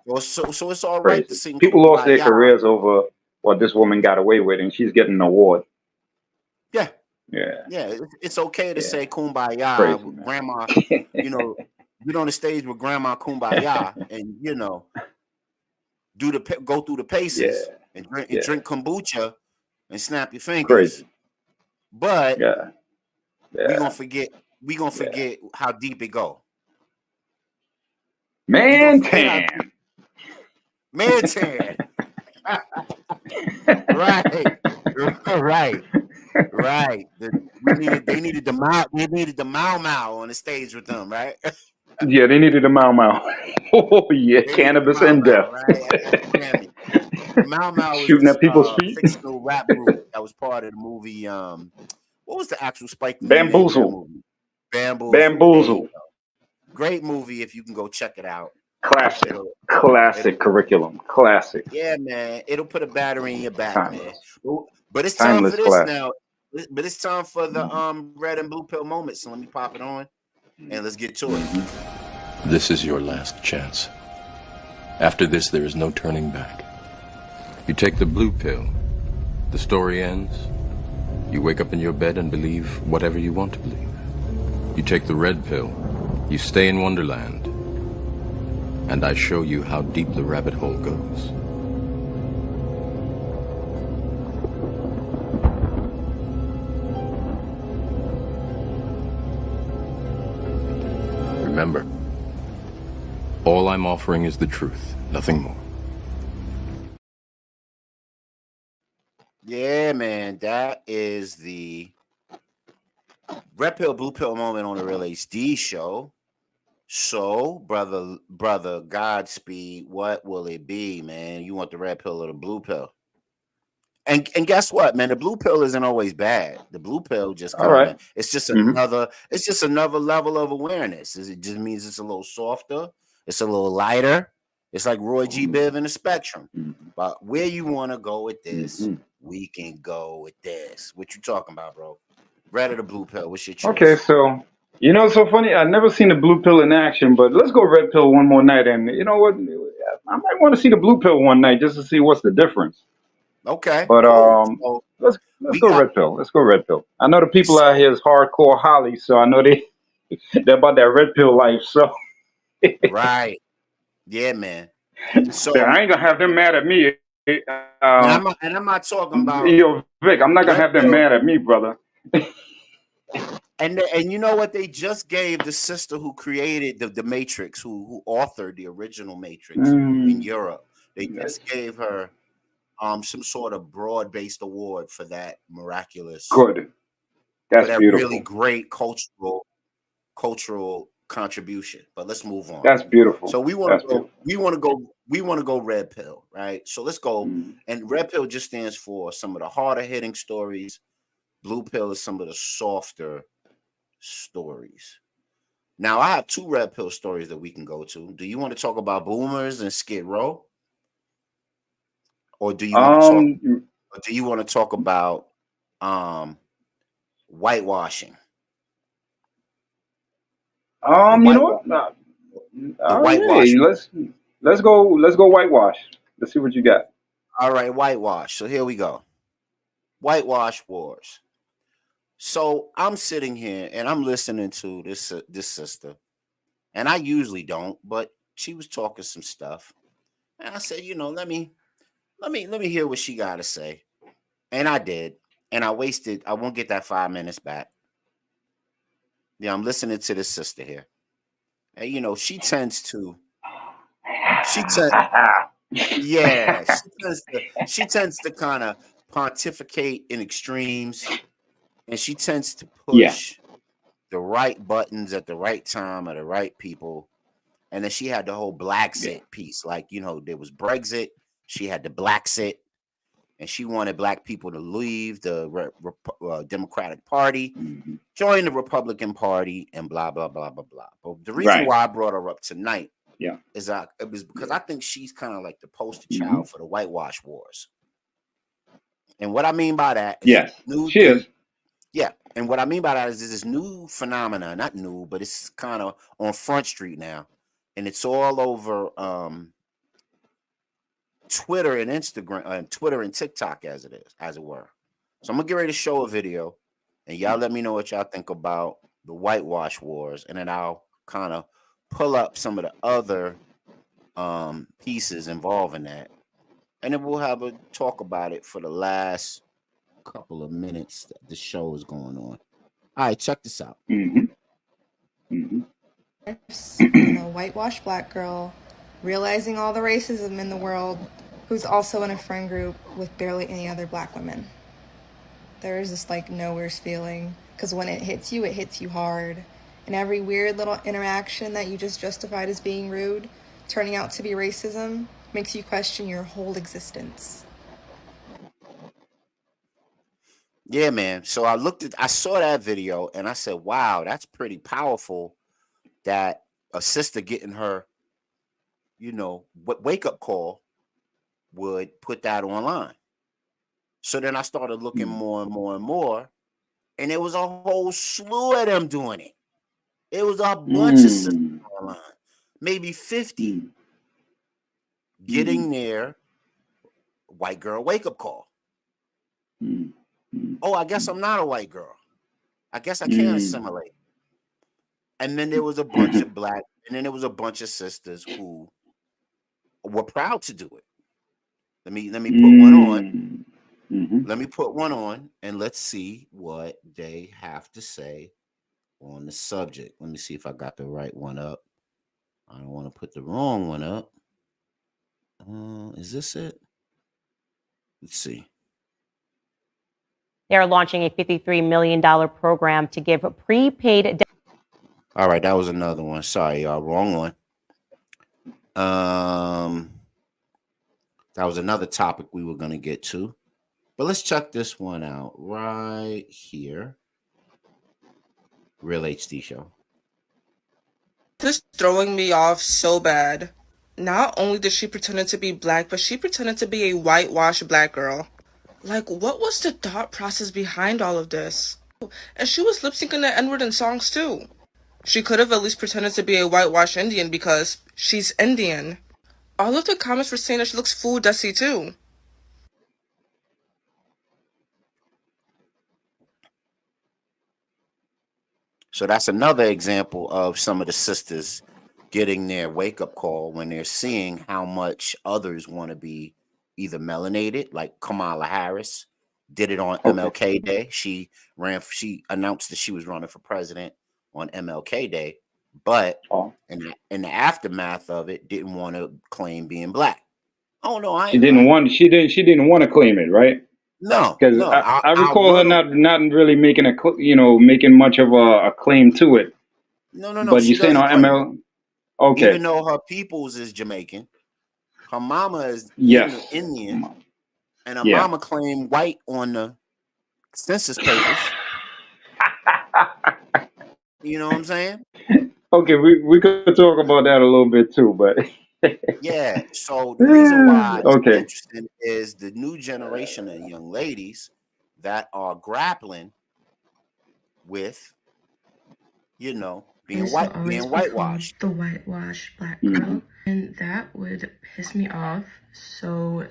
Well, so it's all right to sing. People lost their careers over what this woman got away with, and she's getting an award. Yeah, Yeah, yeah. It's okay to yeah, say kumbaya crazy with man. grandma. You know, get on the stage with grandma kumbaya, and go through the Yeah, paces and yeah, drink kombucha and snap your fingers. crazy. But Yeah, we gonna yeah, forget. We gonna yeah. forget how deep it go. We gonna Man, forget how tan. man tan. Right, right, right. They needed the Mau on the stage with them, right? Yeah, they needed a Mau. Oh yeah, They needed the cannabis and death. right? At the Grammy. Mau was Shooting this at people's feet. fictional rap group that was part of the movie. What was the actual Spike Lee Man Bear Bamboozle. movie? Bamboozle. There you Bamboozle. go. Great movie if you can go check it out. Classic. It'll Classic curriculum. Classic. Yeah, man. It'll put a battery in your back, man. Timeless. But it's time for Timeless this classic. now. But it's time for the Mhm. red and blue pill moment. So let me pop it on and let's get to it. This is your last chance. After this, there is no turning back. You take the blue pill. The story ends. You wake up in your bed and believe whatever you want to believe. You take the red pill. You stay in Wonderland. And I show you how deep the rabbit hole goes. Remember, all I'm offering is the truth, nothing more. Yeah, man. That is the red pill, blue pill moment on the Real HD show. So, brother, Godspeed. What will it be, man? You want the red pill or the blue pill? And guess what, man? The blue pill isn't always bad. The blue pill just All kind right. of it's just Mhm. another level of awareness. It just means it's a little softer, it's a little lighter. It's like Roy G. Biv in the spectrum. But where you want to go with this, we can go with this. What you talking about, bro? Red or the blue pill? What's your choice? Okay, so it's so funny. I've never seen the blue pill in action, but let's go red pill one more night. And you know what? I might want to see the blue pill one night just to see what's the difference. Okay, But cool. So let's we go got red pill. Let's go red pill. I know the people so out here is hardcore Holly, so I know they're about that red pill life. So right. Yeah, man. So I ain't gonna have them mad at me. and I'm not talking about Yo, Vic, I'm not gonna red have them pill. mad at me, brother. And you know what? They just gave the sister who created the Matrix, who authored the original Matrix in Europe. They just gave her some sort of broad-based award for that miraculous, Good. for That's that really beautiful. great cultural contribution. But let's move on. That's beautiful. So we want That's to go. beautiful. We want to go red pill, right? So let's go. And red pill just stands for some of the harder hitting stories. Blue pill is some of the softer stories. Now I have two red pill stories that we can go to. Do you want to talk about boomers and Skid Row, or do you want to talk about whitewashing? The You know whitewash. what? Nah, The hey, whitewash. let's go whitewash. Let's see what you got. All right, whitewash. So here we go. Whitewash wars. So I'm sitting here and I'm listening to this sister, and I usually don't, but she was talking some stuff, and I said, let me hear what she got to say, and I did, and I won't get that 5 minutes back. Yeah, I'm listening to this sister here, and she tends to, she tends, yeah, she tends to kind of pontificate in extremes, and she tends to Yeah. push the right buttons at the right time of the right people. And then she had the whole Blacksit piece. Like, there was Brexit. She had the Blacksit. And she wanted black people to leave the Democratic Party, join the Republican Party, and blah, blah, blah, blah, blah. But the reason why I brought her up tonight is it was because I think she's kind of like the poster child for the whitewash wars. And what I mean by that is Yes, she is. Yeah, and what I mean by that is this new phenomena, not new, but it's kind of on Front Street now, and it's all over Twitter and Instagram and Twitter and TikTok as it were. So I'm gonna get ready to show a video, and y'all let me know what y'all think about the whitewash wars, and then I'll kind of pull up some of the other pieces involving that, and then we'll have a talk about it for the last couple of minutes that the show is going on. All right, check this out. A whitewashed black girl realizing all the racism in the world, who's also in a friend group with barely any other black women. There is this like nowhere's feeling, because when it hits you hard. And every weird little interaction that you just justified as being rude, turning out to be racism, makes you question your whole existence. Yeah, man. So I saw that video and I said, wow, that's pretty powerful that a sister getting her, wake up call would put that online. So then I started looking more and more and more, and there was a whole slew of them doing it. It was a bunch of sisters online, maybe 50, getting their white girl wake up call. Oh, I guess I'm not a white girl. I guess I can't assimilate. And then there was a bunch of black, and then there was a bunch of sisters who were proud to do it. Let me put one on. Let me put one on, and let's see what they have to say on the subject. Let me see if I got the right one up. I don't want to put the wrong one up. Is this it? Let's see. They're launching a $53 million program to give prepaid. All right, that was another one. Sorry, y'all. Wrong one. That was another topic we were going to get to. But let's check this one out right here. Real HD Show. This is throwing me off so bad. Not only did she pretend to be black, but she pretended to be a whitewashed black girl. Like, what was the thought process behind all of this? And she was lip-syncing the N-word in songs too. She could have at least pretended to be a whitewashed Indian because she's Indian. All of the comments were saying that she looks full dusty too. So that's another example of some of the sisters getting their wake-up call when they're seeing how much others want to be either melanated, like Kamala Harris did it on MLK Day. She announced that she was running for president on MLK Day, but in the aftermath of it, didn't want to claim being black. Oh no, She didn't want to claim it, right? No, because no, I recall her not really making making much of a claim to it. No. But you're saying on ML, okay. Even though her peoples is Jamaican, her mama is Indian, and her mama claimed white on the census papers. You know what I'm saying? Okay, we could talk about that a little bit too, but yeah. So the reason why it's okay. interesting is the new generation of young ladies that are grappling with, being whitewashed. The whitewashed black girl, and that would piss me off so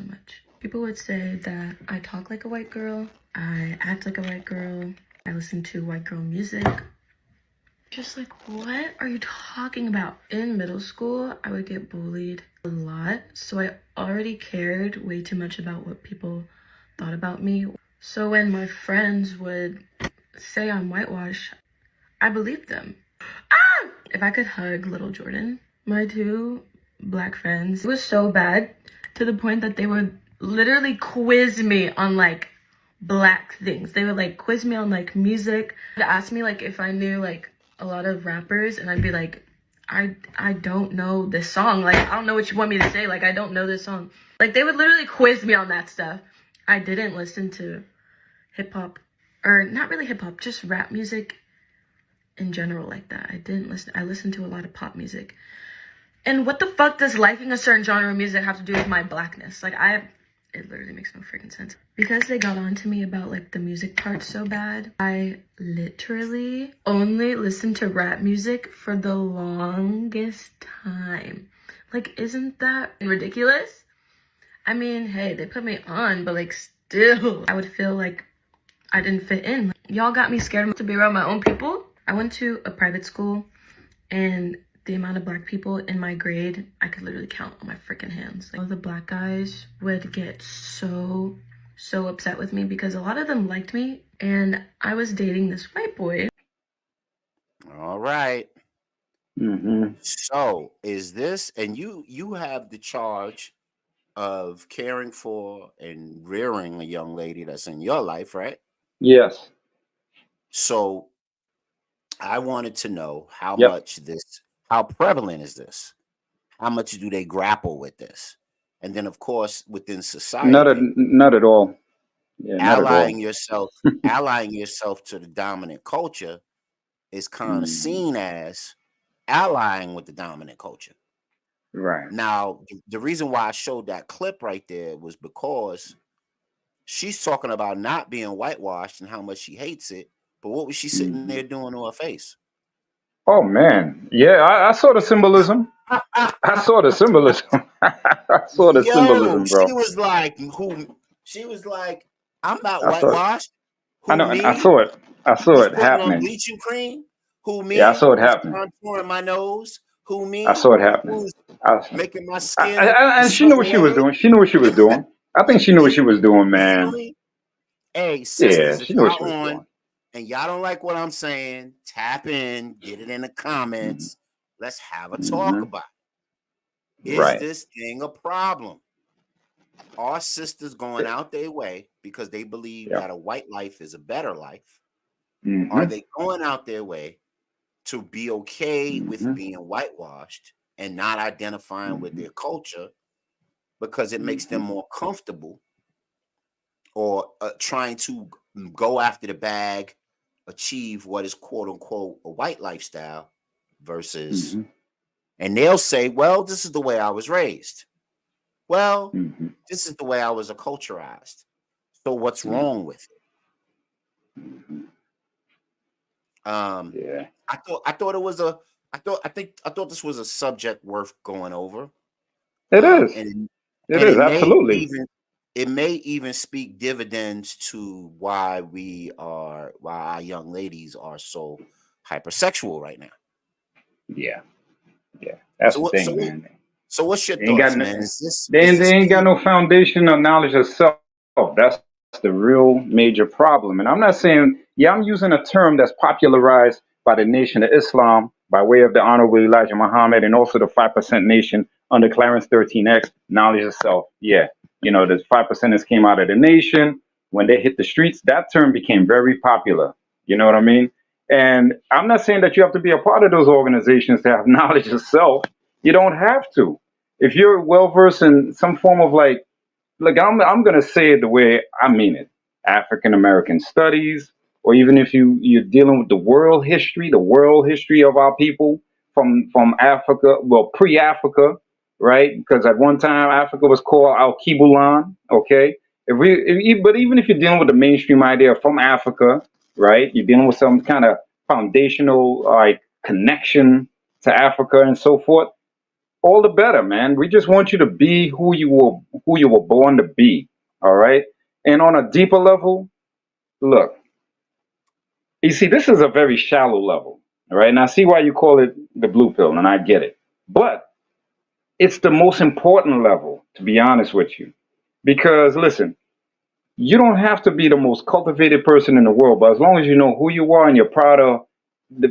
much. People would say that I talk like a white girl, I act like a white girl, I listen to white girl music. Just like, what are you talking about? In middle school, I would get bullied a lot, so I already cared way too much about what people thought about me. So when my friends would say I'm whitewashed, I believed them. If I could hug little Jordan, my two black friends, it was so bad to the point that they would literally quiz me on like black things. They would like quiz me on like music. They'd ask me like if I knew like a lot of rappers, and I'd be like, I don't know this song. Like, I don't know what you want me to say. Like, I don't know this song. Like, they would literally quiz me on that stuff. I didn't listen to hip hop, or not really hip hop, just rap music in general like that. I listened to a lot of pop music. And what the fuck does liking a certain genre of music have to do with my blackness? Like, it literally makes no freaking sense. Because they got on to me about like the music part so bad, I literally only listened to rap music for the longest time. Like, isn't that ridiculous? I mean, hey, they put me on, but like still, I would feel like I didn't fit in. Y'all got me scared to be around my own people. I went to a private school, and the amount of black people in my grade, I could literally count on my freaking hands. Like, all the black guys would get so upset with me because a lot of them liked me, and I was dating this white boy. All right. Mm-hmm. So is this, and you have the charge of caring for and rearing a young lady that's in your life, right? Yes. So I wanted to know how Yep. how prevalent is this? How much do they grapple with this? And then, of course, within society, Not at all. Yeah, not at all. allying yourself to the dominant culture is kind of Mm, seen as allying with the dominant culture. right. Now, the reason why I showed that clip right there was because she's talking about not being whitewashed and how much she hates it. But what was she sitting Mm-hmm. there doing to her face? Oh man, yeah, I saw the symbolism. I saw the symbolism. I saw the Yo, symbolism, bro. she was like, who? She was like, I'm not I saw it. whitewashed. I Who, know, and I me? saw it. I saw Who's it putting on happening. bleaching cream? Who, Yeah, I me? saw it Who's happening. contouring my nose? Who, I me? saw it happening. Who's I, making my skin and she knew what she was Southern doing. She knew what she was doing. I think she knew what red? she was doing, You feel man. me? Hey, Yeah, sisters, if she knew what she y'all was on doing. and y'all don't like what I'm saying, tap in, get it in the Mm-hmm. comments. Let's have a talk Mm-hmm. about it. Is Right. this thing a problem? Are sisters going out their way because they believe Yeah. that a white life is a better life? Are Mm-hmm. they going out their way to be okay with Mm-hmm. being whitewashed and not identifying with Mm-hmm. their culture because it makes them Mm-hmm. more comfortable, or trying to go after the bag, achieve what is quote unquote a white lifestyle versus, Mm-hmm. and they'll say, well, this is the way I was raised. Well, Mm-hmm. this is the way I was acculturized. So what's Mm-hmm. wrong with it? Mm-hmm. Yeah. I thought it was I thought this was a subject worth going over. It is. And It is absolutely. it may even speak dividends to why our young ladies are so hypersexual right now. Yeah. Yeah. That's So the what thing, man. so what's your They ain't got thoughts, no, man? Is they this ain't got thing? no foundation or knowledge of self. That's the real major problem. And I'm not saying, yeah, I'm using a term that's popularized by the Nation of Islam by way of the Honorable Elijah Muhammad and also the 5% Nation under Clarence 13X, knowledge of self. Yeah, you know, the 5%ers came out of the nation. When they hit the streets, that term became very popular. You know what I mean? And I'm not saying that you have to be a part of those organizations to have knowledge of self. You don't have to. If you're well versed in some form of like, look, I'm gonna say it the way I mean it. African American studies, or even if you're dealing with the world history of our people from Africa, well, pre-Africa, right? Because at one time Africa was called Al Kibulan. Okay, but even if you're dealing with the mainstream idea from Africa, right? You're dealing with some kind of foundational like connection to Africa and so forth, all the better, man. We just want you to be who you were born to be. All right. And on a deeper level, look, you see, this is a very shallow level. All right. And I see why you call it the blue pill, and I get it. But it's the most important level, to be honest with you. Because listen, you don't have to be the most cultivated person in the world, but as long as you know who you are and you're proud of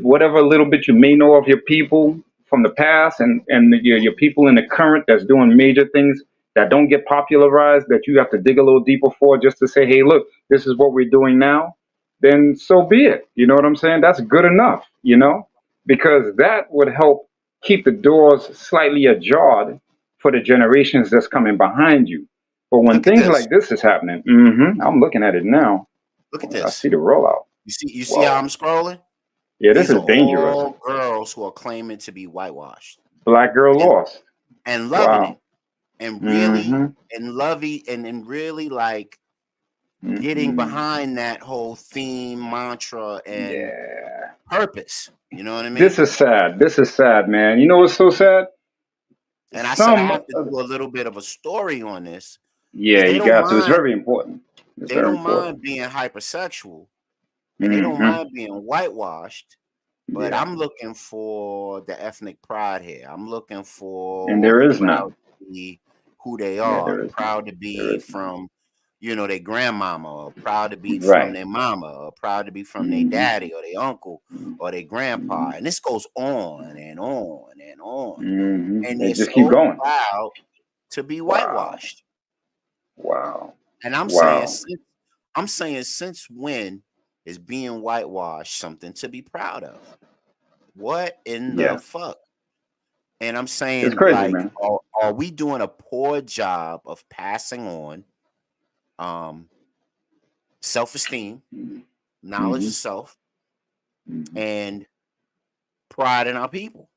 whatever little bit you may know of your people from the past and your people in the current that's doing major things that don't get popularized, that you have to dig a little deeper for just to say, hey, look, this is what we're doing now, then so be it. You know what I'm saying? That's good enough, because that would help keep the doors slightly ajar for the generations that's coming behind you. But when Look at things this. like this is happening, I'm looking at it now. Look at I this. see the rollout. You see how Whoa. I'm scrolling? Yeah, this These are is dangerous. all girls who are claiming to be whitewashed Black girl and lost. loving it Wow. and really Mm-hmm. and lovey and really like getting Mm-hmm. behind that whole theme, mantra, and Yeah. purpose. You know what I This mean? is sad. This is sad, man. You know what's so sad? And I said I some, have to do a little bit of a story on this yeah, because they you don't got to. It's mind. very important. It's They very don't important. mind being hypersexual, and they don't Mm-hmm. mind being whitewashed. But Yeah, I'm looking for the ethnic pride here. I'm looking and for there the is proud none. to be who they Yeah, are, there the is none. proud to There be is none. from, their grandmama, or proud to be from Right. their mama, or proud to be from their Mm-hmm. daddy or their uncle or their grandpa. And this goes on and on and on. Mm-hmm. And They they're just keep so going. proud to be Wow. whitewashed. Wow. And Wow. I'm saying since when is being whitewashed something to be proud of? What in the Yeah. fuck? And I'm It's saying, crazy, like, man. are we doing a poor job of passing on self-esteem, knowledge Mm-hmm. of self, Mm-hmm. and pride in our people?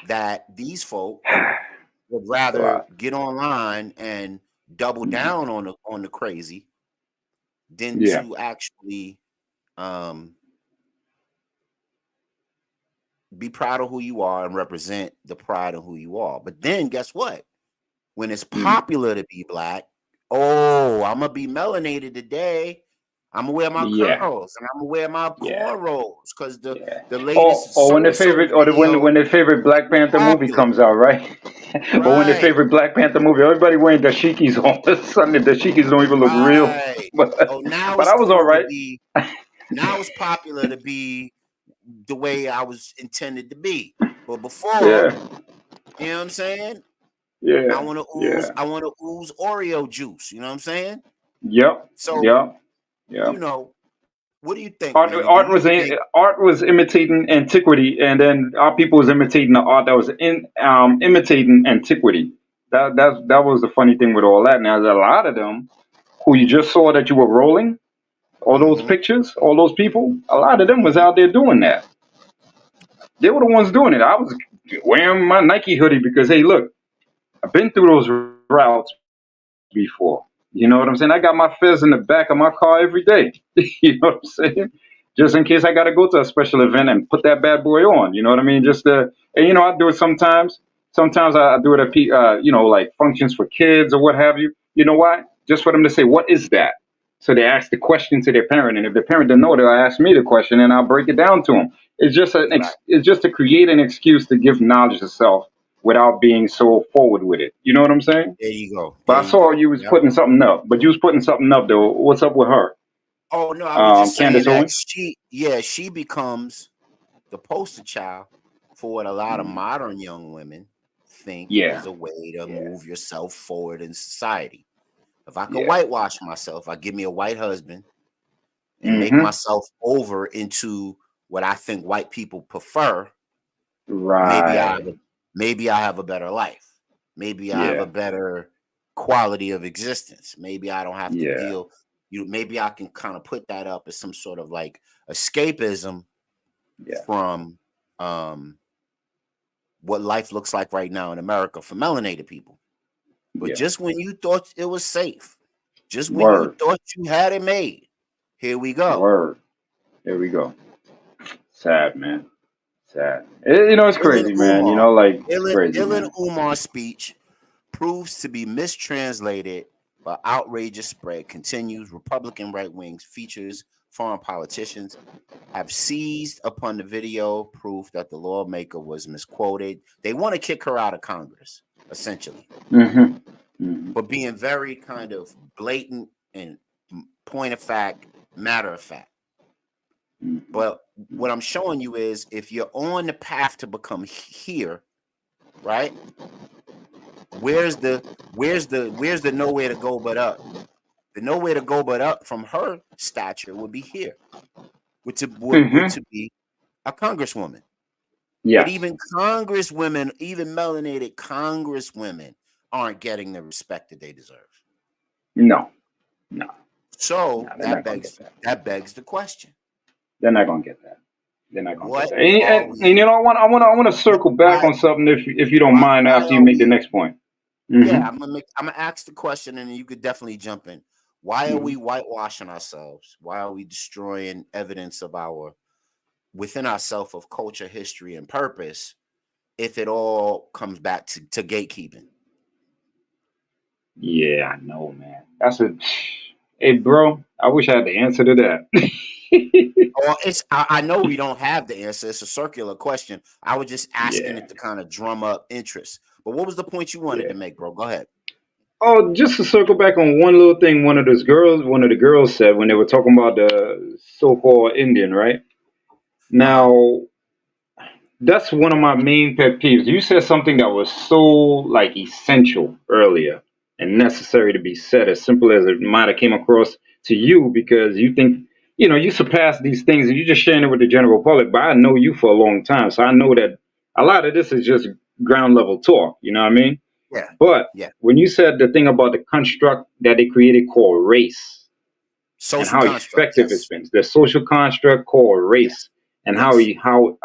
That these folk would It's a rather lot. get online and double Mm-hmm. down on the crazy than Yeah. to actually um be proud of who you are and represent the pride of who you are. But then guess what? When it's Mm. popular to be black, oh, I'm gonna be melanated today. I'm gonna wear my Yeah. curls and I'm gonna wear my Yeah. cornrows because Yeah. the latest Or so when their and so favorite, or video when their favorite Black is Panther movie popular, comes out, right? Or when their right? favorite Black Panther movie, everybody wearing dashikis all of a sudden. The dashikis don't even look real. Right. But Oh, now but it's I was all cool to right. be. Now it's popular to be the way I was intended to be. But before, Yeah. you know what I'm saying? I Yeah. want to ooze. Yeah. I want to ooze Oreo juice. You know what I'm saying? Yep. So Yep. Yep. what do you think, Art, man? Do art you was think? art was imitating antiquity, and then our people was imitating the art that was imitating antiquity. That was the funny thing with all that. Now, there's a lot of them who you just saw that you were rolling, all those Mm-hmm. pictures, all those people. A lot of them was Mm-hmm. out there doing that. They were the ones doing it. I was wearing my Nike hoodie because, hey, look, I've been through those routes before. You know what I'm saying? I got my fez in the back of my car every day. You know what I'm saying? Just in case I got to go to a special event and put that bad boy on. You know what I mean? And I do it sometimes. Sometimes I do it at, like functions for kids or what have you. You know why? Just for them to say, what is that? So they ask the question to their parent, and if the parent didn't know, they'll ask me the question, and I'll break it down to them. Right. It's just to create an excuse to give knowledge of self without being so forward with it. You know what I'm saying? There you go. But There I you saw go. you was Yep. putting something up. But you was putting something up though. What's up with her? Oh no, I was just saying Candace that Owens? she becomes the poster child for what a lot of Mm. modern young women think Yeah. is a way to Yeah. move yourself forward in society. If I could Yeah. whitewash myself, I give me a white husband and make Mm-hmm. myself over into what I think white people prefer, maybe I Right. have a, maybe I have a better life. Maybe I have a Yeah. better quality of existence. Maybe I don't have to Yeah. deal. Maybe I can kind of put that up as some sort of like escapism Yeah. from what life looks like right now in America for melanated people. But Yeah. just when you thought it was safe, just when you Word. thought you had it made, here we go. Word. Here we go. Sad, man. Sad. It's Ilan crazy, man. Umar. It's crazy, Ilan man. Umar's speech proves to be mistranslated by outrageous spread. Continues Republican right wings features foreign politicians have seized upon the video proof that the lawmaker was misquoted. They want to kick her out of Congress, essentially, Mm-hmm. Mm-hmm. for being very kind of blatant and point of fact, matter of fact. Mm-hmm. But what I'm showing you is if you're on the path to become here, right? Where's the nowhere to go but up? The nowhere to go but up from her stature would be here, would Mm-hmm. to be a congresswoman. But Yes. even congresswomen, even melanated congresswomen, aren't getting the respect that they deserve. No. No. So They're not gonna get that. that begs the question: They're not gonna get that. They're not gonna get what that. are And we? I want to circle back Why on something if you don't mind why after you are make the we? next point. Yeah, Mm-hmm. I'm gonna ask the question, and then you could definitely jump in. Why are Mm-hmm. we whitewashing ourselves? Why are we destroying evidence of our within ourselves of culture, history, and purpose if it all comes back to gatekeeping. Yeah, I know, man. That's a hey, bro. I wish I had the answer to that. Or I know we don't have the answer. It's a circular question. I was just asking Yeah, it to kind of drum up interest. But what was the point you wanted yeah. to make, bro? Go ahead. Oh, just to circle back on one little thing, one of the girls said when they were talking about the so-called Indian, right? Now, that's one of my main pet peeves. You said something that was so like essential earlier and necessary to be said, as simple as it might have came across to you because you think, you surpass these things and you're just sharing it with the general public. But I know you for a long time, so I know that a lot of this is just ground level talk. You know what I mean? Yeah. But Yeah. when you said the thing about the construct that they created called race, and Social how construct. effective it's Yes. been. The social construct called race, and Yes. how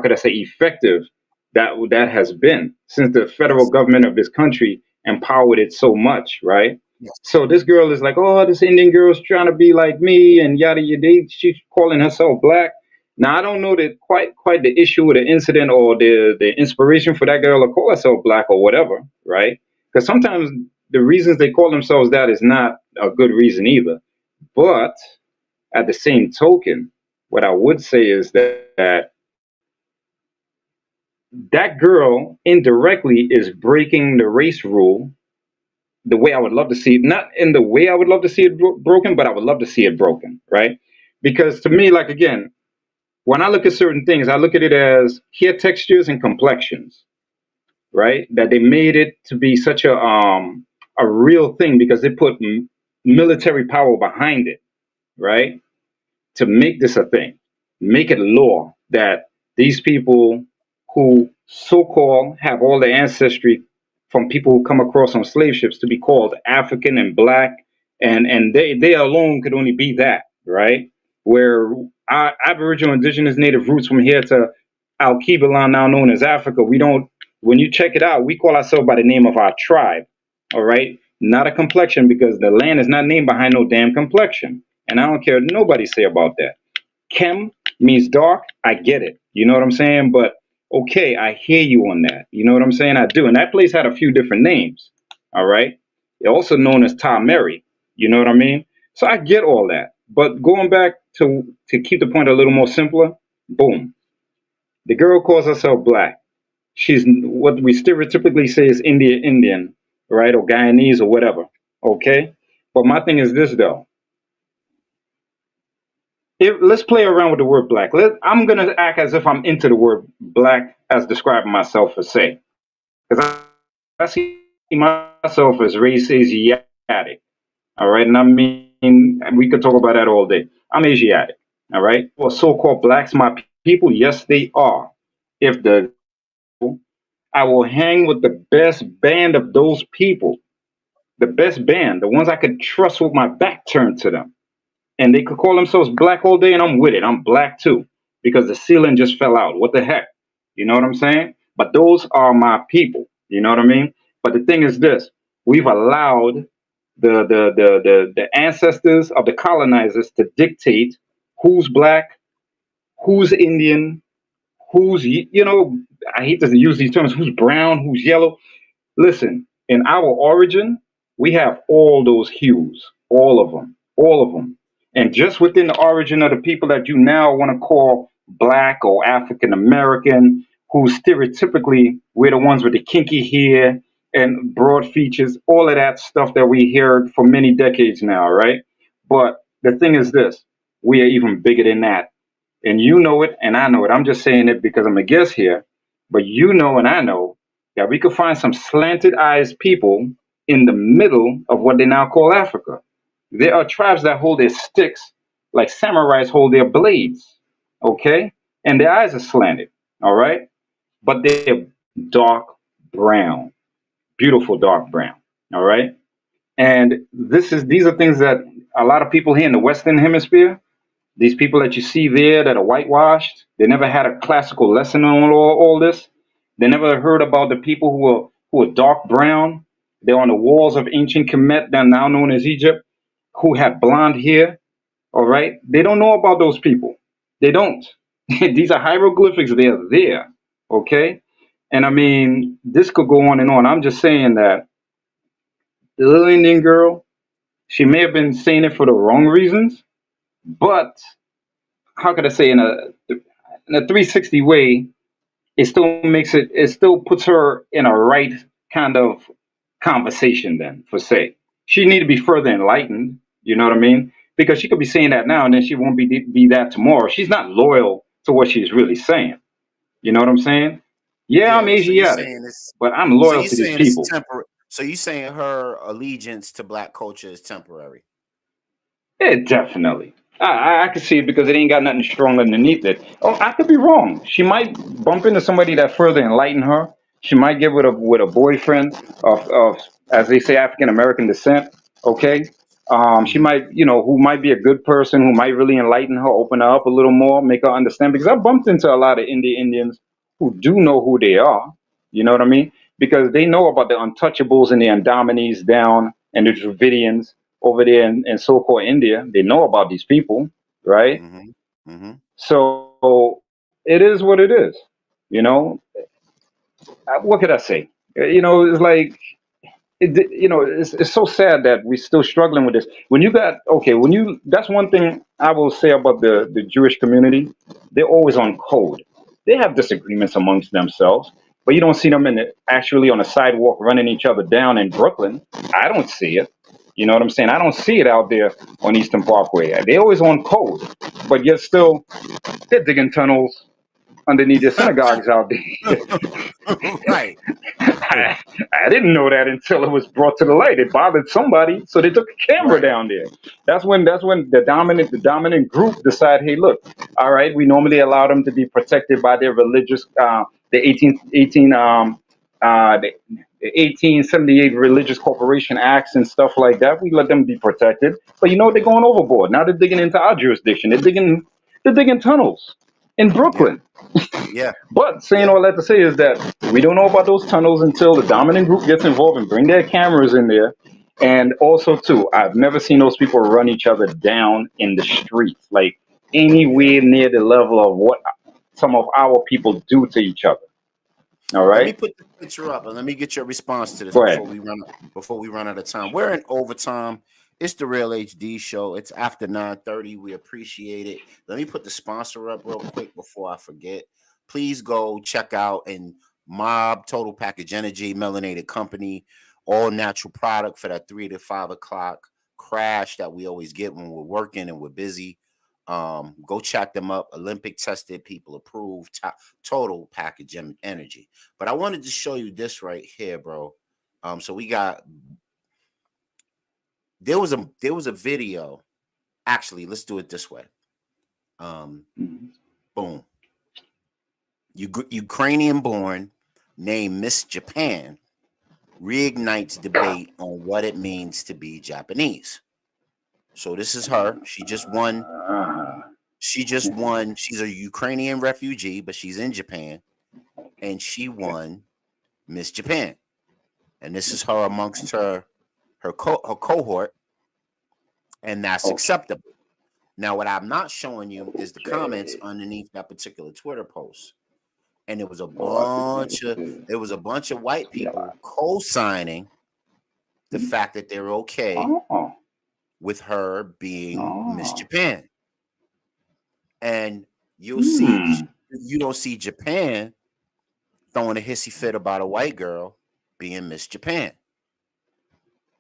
could I say effective that has been since the federal Yes. government of this country empowered it so much, right? Yes. So this girl is like, oh, this Indian girl's trying to be like me, and yada yada. She's calling herself black. Now I don't know that quite the issue or the incident or the inspiration for that girl to call herself black or whatever, right? Because sometimes the reasons they call themselves that is not a good reason either. But at the same token, what I would say is that girl indirectly is breaking the race rule the way I would love to see it. Not in the way I would love to see it broken, but I would love to see it broken, right? Because to me, like again, when I look at certain things, I look at it as hair textures and complexions, right? That they made it to be such a real thing because they put military power behind it, right? To make this a thing, make it law that these people who so-called have all the ancestry from people who come across on slave ships to be called African and black, and they alone could only be that, right? Where our Aboriginal, Indigenous, Native roots from here to Alkebulan, now known as Africa, we don't. When you check it out, we call ourselves by the name of our tribe, all right? Not a complexion because the land is not named behind no damn complexion. And I don't care what nobody say about that. Chem means dark. I get it. You know what I'm saying? But okay, I hear you on that. You know what I'm saying? I do. And that place had a few different names. All right. Also known as Tom Mary. You know what I mean? So I get all that. But going back to keep the point a little more simpler, boom. The girl calls herself black. She's what we stereotypically say is Indian, right? Or Guyanese or whatever. Okay. But my thing is this though. Let's play around with the word black. I'm going to act as if I'm into the word black as describing myself as say. Because I see myself as race Asiatic. All right. And I mean, we could talk about that all day. I'm Asiatic. All right. Well, so called blacks, my people, yes, they are. If I will hang with the best band of those people, the best band, the ones I could trust with my back turned to them. And they could call themselves black all day, and I'm with it. I'm black too, because the ceiling just fell out. What the heck? You know what I'm saying? But those are my people. You know what I mean? But the thing is this: we've allowed the ancestors of the colonizers to dictate who's black, who's Indian, who's I hate to use these terms, who's brown, who's yellow. Listen, in our origin, we have all those hues, all of them. And just within the origin of the people that you now want to call black or African American, who stereotypically we're the ones with the kinky hair and broad features, all of that stuff that we hear for many decades now, right? But the thing is this, we are even bigger than that. And you know it, and I know it. I'm just saying it because I'm a guest here. But you know, and I know that we could find some slanted eyes people in the middle of what they now call Africa. There are tribes that hold their sticks like samurais hold their blades, okay? And their eyes are slanted, all right? But they're dark brown, beautiful dark brown, all right? And these are things that a lot of people here in the Western Hemisphere, these people that you see there that are whitewashed, they never had a classical lesson on all this. They never heard about the people who are dark brown. They're on the walls of ancient Kemet, that now known as Egypt, who had blonde hair. All right, they don't know about those people. They don't. These are hieroglyphics. They're there. Okay, And I mean, this could go on and on. I'm just saying that the little Indian girl, she may have been saying it for the wrong reasons, but how could I say, in a 360 way, it still puts her in a right kind of conversation then, for say. She need to be further enlightened, you know what I mean? Because she could be saying that now and then she won't be that tomorrow. She's not loyal to what she's really saying. You know what I'm saying? Yeah, I'm Yeah. So you Asiatic, saying this? but I'm So loyal you to these saying it's people. temporary? So you saying her allegiance to black culture is temporary? Yeah, definitely. I could see it because it ain't got nothing strong underneath it. Oh, I could be wrong. She might bump into somebody that further enlighten her. She might get with a boyfriend of as they say African American descent. Okay, she Mm-hmm. might who might be a good person who might really enlighten her, open her up a little more, make her understand. Because I bumped into a lot of Indians who do know who they are. You know what I mean? Because they know about the untouchables and the Andamanese down and the Dravidians over there in so-called India. They know about these people, right? Mm-hmm. Mm-hmm. So it is what it is. You know, what could I say? It's like it's so sad that we're still struggling with this. That's one thing I will say about the Jewish community. They're always on code. They have disagreements amongst themselves, but you don't see them actually on a sidewalk running each other down in Brooklyn. I don't see it. You know what I'm saying? I don't see it out there on Eastern Parkway. They're always on code, but yet still they're digging tunnels underneath their synagogues out there. Right. I didn't know that until it was brought to the light. It bothered somebody, so they took a camera Right. down there. That's when the dominant group decide, hey, look, all right, we normally allow them to be protected by their religious the 1878 Religious Corporation Acts and stuff like that. We let them be protected, but you know what? They're going overboard. Now they're digging into our jurisdiction. They're digging tunnels in Yeah. Brooklyn. Yeah. But saying Yeah. all that to say is that we don't know about those tunnels until the dominant group gets involved and bring their cameras in there. And also, too, I've never seen those people run each other down in the streets, like Yeah. anywhere near the level of what some of our people do to each other. All Let me right, put the picture up and let me get your response to this go ahead. before we run out of time. We're in overtime. It's the Real HD show. It's after 9:30. We appreciate it. Let me put the sponsor up real quick before I forget. Please go check out and Mob Total Package Energy, Melanated Company, all natural product for that 3 to 5 o'clock crash that we always get when we're working and we're busy. Go check them up. Olympic tested, people approved, total package energy. But I wanted to show you this right here, bro. So we got there was a video. Actually, let's do it this way. Boom. Ukrainian born named Miss Japan reignites debate on what it means to be Japanese. So this is her. She just won. She's a Ukrainian refugee, but she's in Japan, and she won Miss Japan. And this is her amongst her cohort, and that's acceptable. Now, what I'm not showing you is the comments underneath that particular Twitter post, and it was a bunch of white people co-signing the fact that they're okay with her being Miss Japan, and you don't see Japan throwing a hissy fit about a white girl being Miss Japan.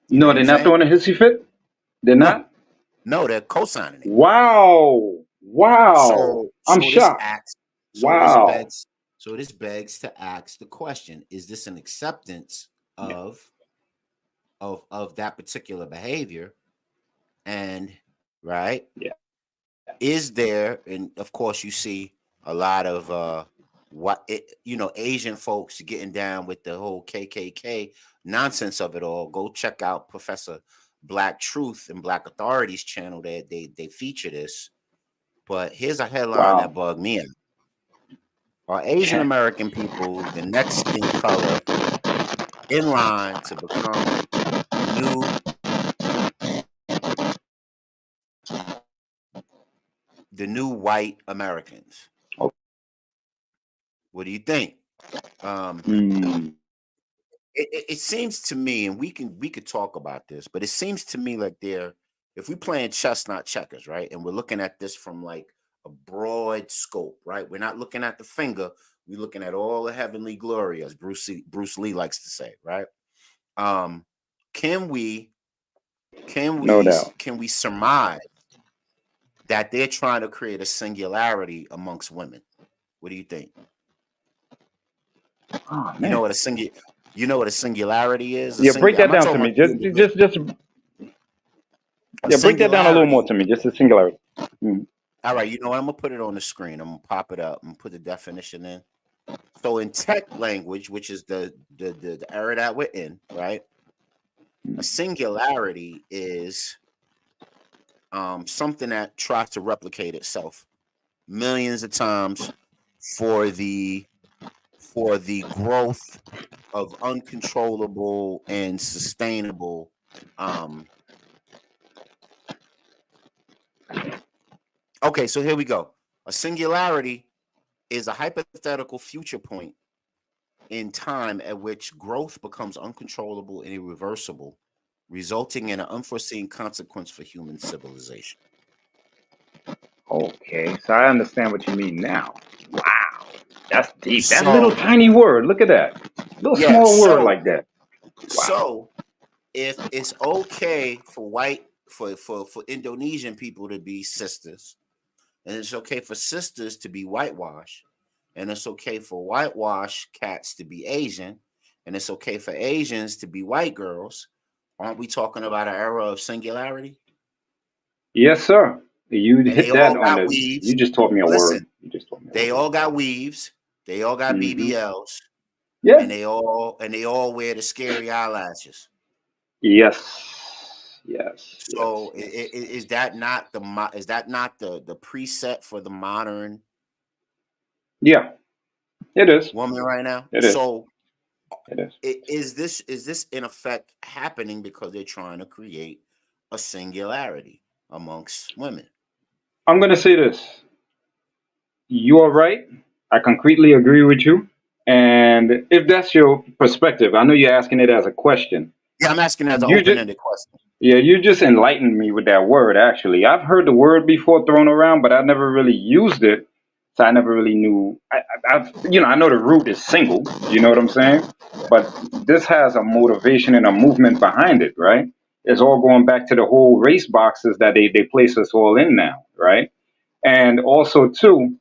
You know No, what they're I'm not saying? throwing a hissy fit. They're not. No, they're co-signing it. Wow. Wow. I'm So this shocked. acts Wow. so this begs to ask the question: is this an acceptance of that particular behavior? And right, Yeah. is there? And of course, you see a lot of Asian folks getting down with the whole KKK nonsense of it all. Go check out Professor Black Truth and Black Authorities channel. They feature this. But here's a headline that Wow. bugged me out. Are Asian American people the next skin color in line to become the new white Americans? What do you think? Um, it seems to me, and we could talk about this, but it seems to me like if we playing chess, not checkers, right? And we're looking at this from like a broad scope, right? We're not looking at the finger. We're looking at all the heavenly glory, as Bruce Lee likes to say, right? Can we No doubt. surmise that they're trying to create a singularity amongst women? What do you think? Oh, You know man. what a singularity is? Yeah, break I'm that not down talking to me. about you and me. Just A yeah, break that down a little more singularity. to me. Just a singularity. Mm. All right, you know what? I'm gonna put it on the screen. I'm gonna pop it up and put the definition in. So in tech language, which is the era that we're in, right? A singularity is something that tries to replicate itself millions of times for the growth of uncontrollable and sustainable okay, so here we go. A singularity is a hypothetical future point in time at which growth becomes uncontrollable and irreversible, resulting in an unforeseen consequence for human civilization. Okay, so I understand what you mean now. Wow, that's deep. That little So tiny word. Look at that. Little yeah, small word like that. Wow. so if it's okay for for Indonesian people to be sisters, and it's okay for sisters to be whitewashed, and it's okay for whitewashed cats to be Asian, and it's okay for Asians to be white girls, aren't we talking about an era of singularity? Yes, sir. You And they hit all that on got the. weaves. You just taught me a Listen, word. You just taught me a they word. all got weaves, they all got Mm-hmm. BBLs, Yeah. and they all wear the scary eyelashes. Yes. Yes. So Yes. is that not the preset for the modern Yeah. It is. woman right now? It is. So It is. is this in effect happening because they're trying to create a singularity amongst women? I'm gonna say this. You are right. I concretely agree with you. And if that's your perspective, I know you're asking it as a question. Yeah, I'm asking as an You just open-ended question. Yeah, you just enlightened me with that word, actually. I've heard the word before thrown around, but I never really used it. So I never really knew. I know the root is single, you know what I'm saying? But this has a motivation and a movement behind it, right? It's all going back to the whole race boxes that they place us all in now, right? And also, too,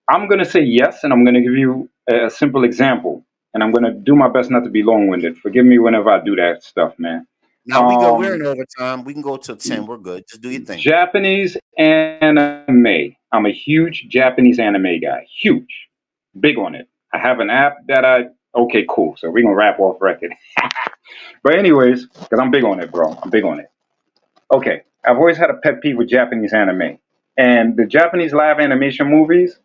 I'm going to say yes, and I'm going to give you a simple example. And I'm going to do my best not to be long winded. Forgive me whenever I do that stuff, man. Now we go. We're in overtime. We can go till 10. We're good. Just do your thing. Japanese anime. I'm a huge Japanese anime guy. Huge. Big on it. I have an app that okay, cool. So we're going to wrap off record. But anyways, because I'm big on it, bro. I'm big on it. Okay. I've always had a pet peeve with Japanese anime. And the Japanese live animation movies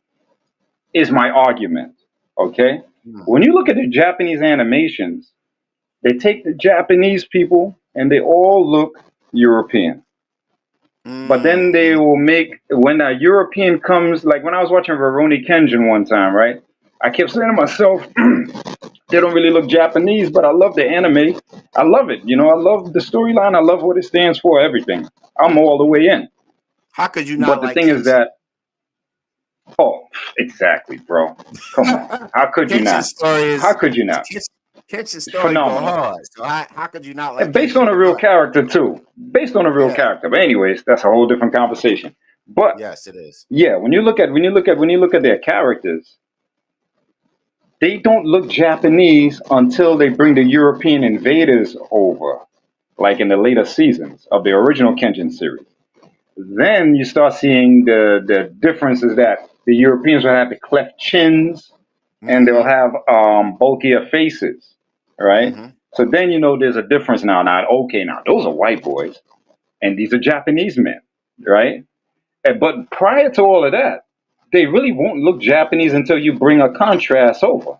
is my argument. Okay. When you look at the Japanese animations, they take the Japanese people and they all look European. But then they will make, when a European comes, like when I was watching Rurouni Kenshin one time, right? I kept saying to myself, they don't really look Japanese, but I love the anime. I love it. I love the storyline. I love what it stands for, everything. I'm all the way in. How could you But not the like thing is Kenshin? that, oh, exactly, bro. Come on. How could you Kenshin's not? story is How could you not? Kenshin's story go Phenomenal. hard. So how could you not like Based Kenshin? on a real character, too. Based on a real character. But anyways, that's a whole different conversation. But yes, it is. yeah, when you look at their characters, they don't look Japanese until they bring the European invaders over, like in the later seasons of the original Kenshin series. Then you start seeing the differences that the Europeans will have the cleft chins and they'll have bulkier faces, right? So then there's a difference now. Now, okay, now those are white boys and these are Japanese men, right? But prior to all of that, they really won't look Japanese until you bring a contrast over.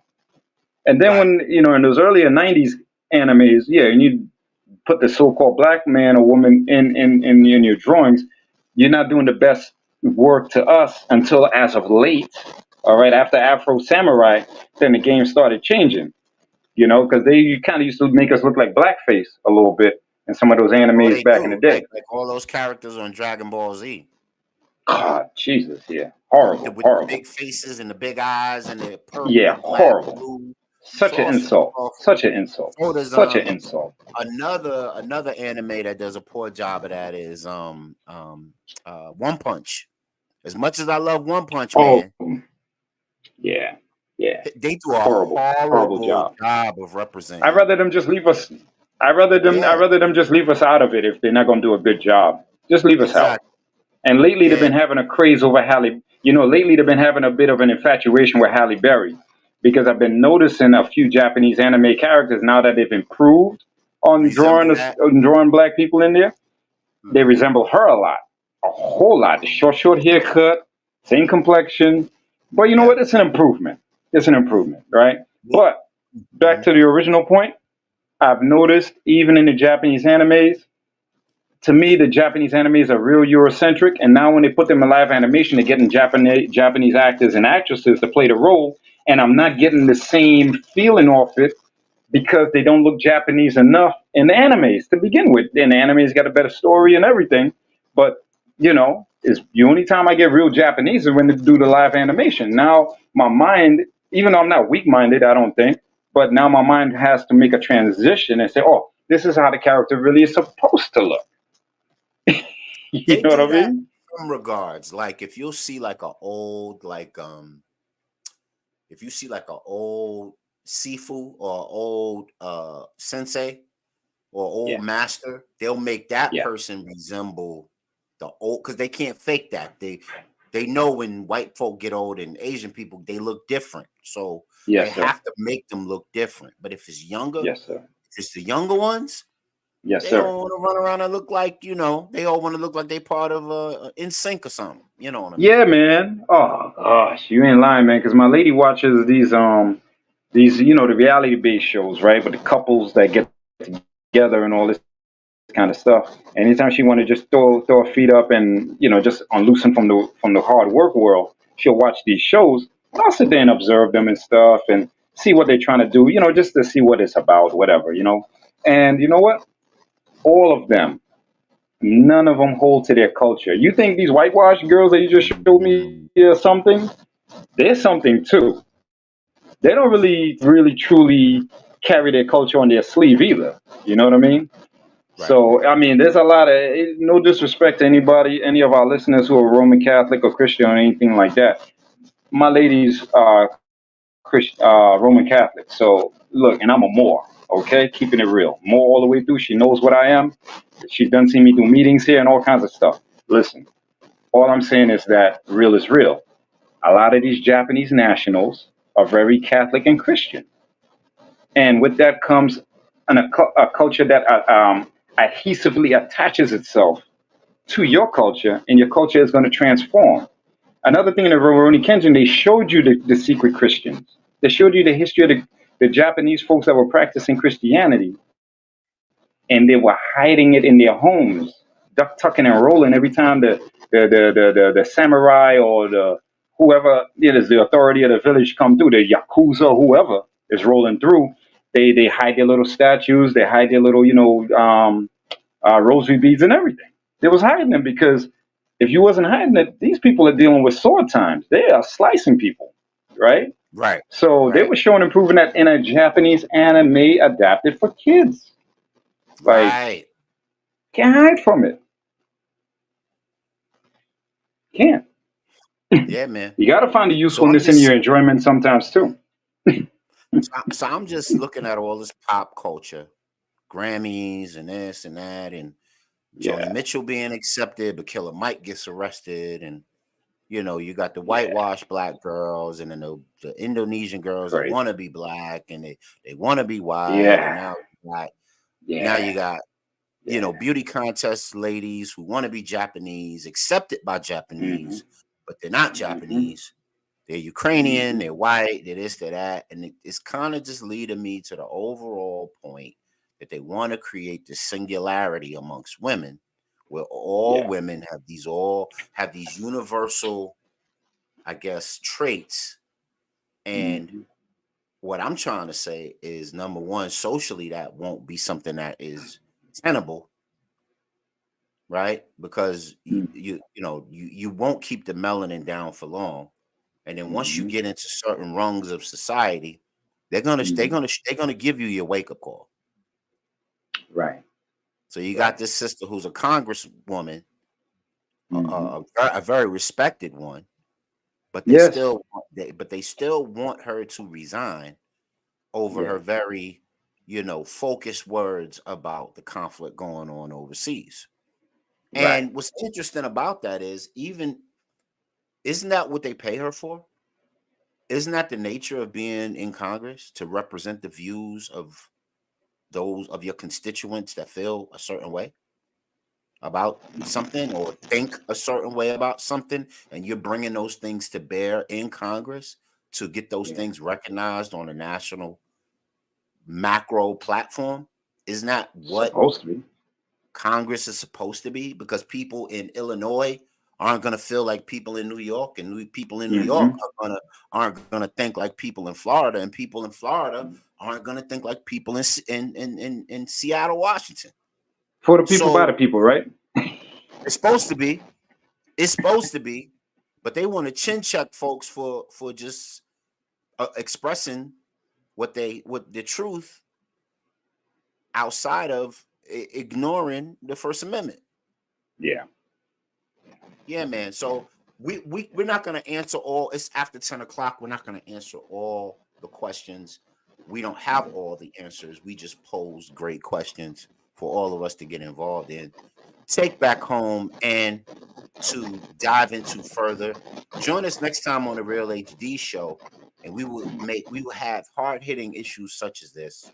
And then when, in those earlier 90s animes, yeah, and you put the so-called black man or woman in your drawings, you're not doing the best work to us until as of late, All right, after Afro Samurai, then the game started changing. Because they kind of used to make us look like blackface a little bit in some of those Oh, animes they back in the do. day. Like all those characters on Dragon Ball Z. God, Jesus, yeah, With the horrible, with the horrible. big faces and the big eyes and the Yeah, purple, black, horrible. blue. It's Such an awful. It's insult. awful. Such an insult. So does Such an insult. another anime that does a poor job of that is One Punch. As much as I love One Punch Oh, Man, yeah, yeah. they do a Horrible, horrible horrible job. job of I'd representing. rather them just leave us. I'd rather Yeah, them just leave us out of it if they're not gonna do a good job. Just leave us out. exactly. And lately they've Yeah, been having a craze over Halle. Lately they've been having a bit of an infatuation with Halle Berry because I've been noticing a few Japanese anime characters now that they've improved on resemble that. on drawing black people in there. They Hmm. resemble her a lot, a whole lot. The short haircut, same complexion. But you know Yeah. what? It's an improvement. It's an improvement, right? Yeah. But back Mhm. to the original point, I've noticed even in the Japanese animes, to me, the Japanese animes are real Eurocentric, and now when they put them in live animation, they're getting Japanese actors and actresses to play the role, and I'm not getting the same feeling off it because they don't look Japanese enough in the animes to begin with. And the animes got a better story and everything, but is the only time I get real Japanese is when they do the live animation. Now my mind, even though I'm not weak-minded, I don't think, but now my mind has to make a transition and say, oh, this is how the character really is supposed to look. You They know what do I that mean? in some regards. Like if you'll see like if you see like a old Sifu or old sensei or old Yeah, master, they'll make that yeah, person resemble the old because they can't fake that. They know when white folk get old and Asian people they look different, so they yes, sir. have to make them look different. But if it's younger, Yes, sir. if it's the younger ones, Yes, they sir. all want to run around and look like they all want to look like they part of In Sync or something. You know what I mean? Yeah, man. Oh gosh, you ain't lying, man. Because my lady watches these the reality based shows, right? With the couples that get together and all this kind of stuff. Anytime she want to just throw her feet up and just unloosen from the hard work world, she'll watch these shows. And I'll sit there and observe them and stuff and see what they're trying to do, just to see what it's about, whatever. And you know what? All of them, none of them hold to their culture. You think these whitewashed girls that you just showed me are something? They're something too. They don't really truly carry their culture on their sleeve either. You know what I mean? Right. So, I mean, there's a lot of no disrespect to anybody, any of our listeners who are Roman Catholic or Christian or anything like that. My lady's Roman Catholic. So, look, and I'm a Moor, okay? Keeping it real. Moor all the way through. She knows what I am. She's done seen me do meetings here and all kinds of stuff. Listen, all I'm saying is that real is real. A lot of these Japanese nationals are very Catholic and Christian. And with that comes a culture that adhesively attaches itself to your culture, and your culture is going to transform. Another thing in the Rurouni Kenshin, they showed you the secret Christians. They showed you the history of the Japanese folks that were practicing Christianity, and they were hiding it in their homes, duck tucking and rolling every time the samurai or the whoever it is, the authority of the village come through, the yakuza, whoever is rolling through. They hide their little statues, they hide their little rosary beads and everything. They was hiding them because if you wasn't hiding it, these people are dealing with sword times. They are slicing people, right? Right. So they Right. were showing and proving that in a Japanese anime adapted for kids. Like, Right. can't hide from it. Can't. Yeah, man. You got to find the So I'm usefulness in just your enjoyment sometimes too. so I'm just looking at all this pop culture, Grammys and this and that, and Joni Yeah, Mitchell being accepted, but Killer Mike gets arrested, and you got the yeah, whitewashed black girls, and then the Indonesian girls that crazy. want to be black and they want to be white, and Yeah, now you got yeah. beauty contest ladies who want to be Japanese, accepted by Hmm. Japanese, but they're not Hmm. Japanese. They're Ukrainian, Hmm. they're white, they're this, they're that. And it's kind of just leading me to the overall point that they want to create this singularity amongst women where all Yeah. women have these universal I guess, traits. And what I'm trying to say is, number one, socially, that won't be something that is tenable, right? Because you won't keep the melanin down for long. And then once you get into certain rungs of society, they're gonna give you your wake up call. Right. So you got this sister who's a congresswoman, a very respected one, but they Yes. still want her to resign over her very, focused words about the conflict going on overseas. Right. And what's interesting about that is, isn't that what they pay her for? Isn't that the nature of being in Congress, to represent the views of those of your constituents that feel a certain way about something, or think a certain way about something, and you're bringing those things to bear in Congress to get those things recognized on a national macro platform? Isn't that what Supposed to be. Congress is supposed to be? Because people in Illinois aren't going to feel like people in New York, and people in New York aren't gonna think like people in Florida, and people in Florida aren't going to think like people in Seattle, Washington. For the people, by So the people, right? it's supposed to be. It's supposed to be, but they want to chin check folks for just expressing what the truth outside of ignoring the First Amendment. Yeah. Yeah, man. So we're not going to answer all. It's after 10 o'clock. We're not going to answer all the questions. We don't have all the answers. We just pose great questions for all of us to get involved in, take back home, and to dive into further. Join us next time on the Real HD Show, and we will have hard-hitting issues such as this.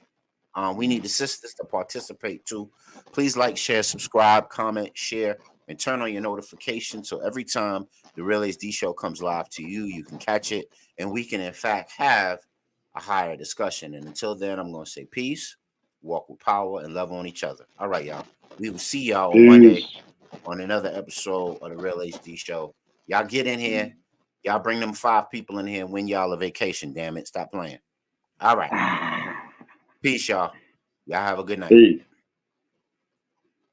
We need the sisters to participate too. Please like, share, subscribe, comment, share, and turn on your notifications, so every time the Real HD Show comes live to you, you can catch it, and we can in fact have a higher discussion. And until then, I'm going to say peace, walk with power, and love on each other. All right, y'all. We will see y'all on Monday on another episode of the Real HD Show. Y'all get in here. Y'all bring them 5 people in here and win y'all a vacation, damn it. Stop playing. All right. Peace, y'all. Y'all have a good night. Peace.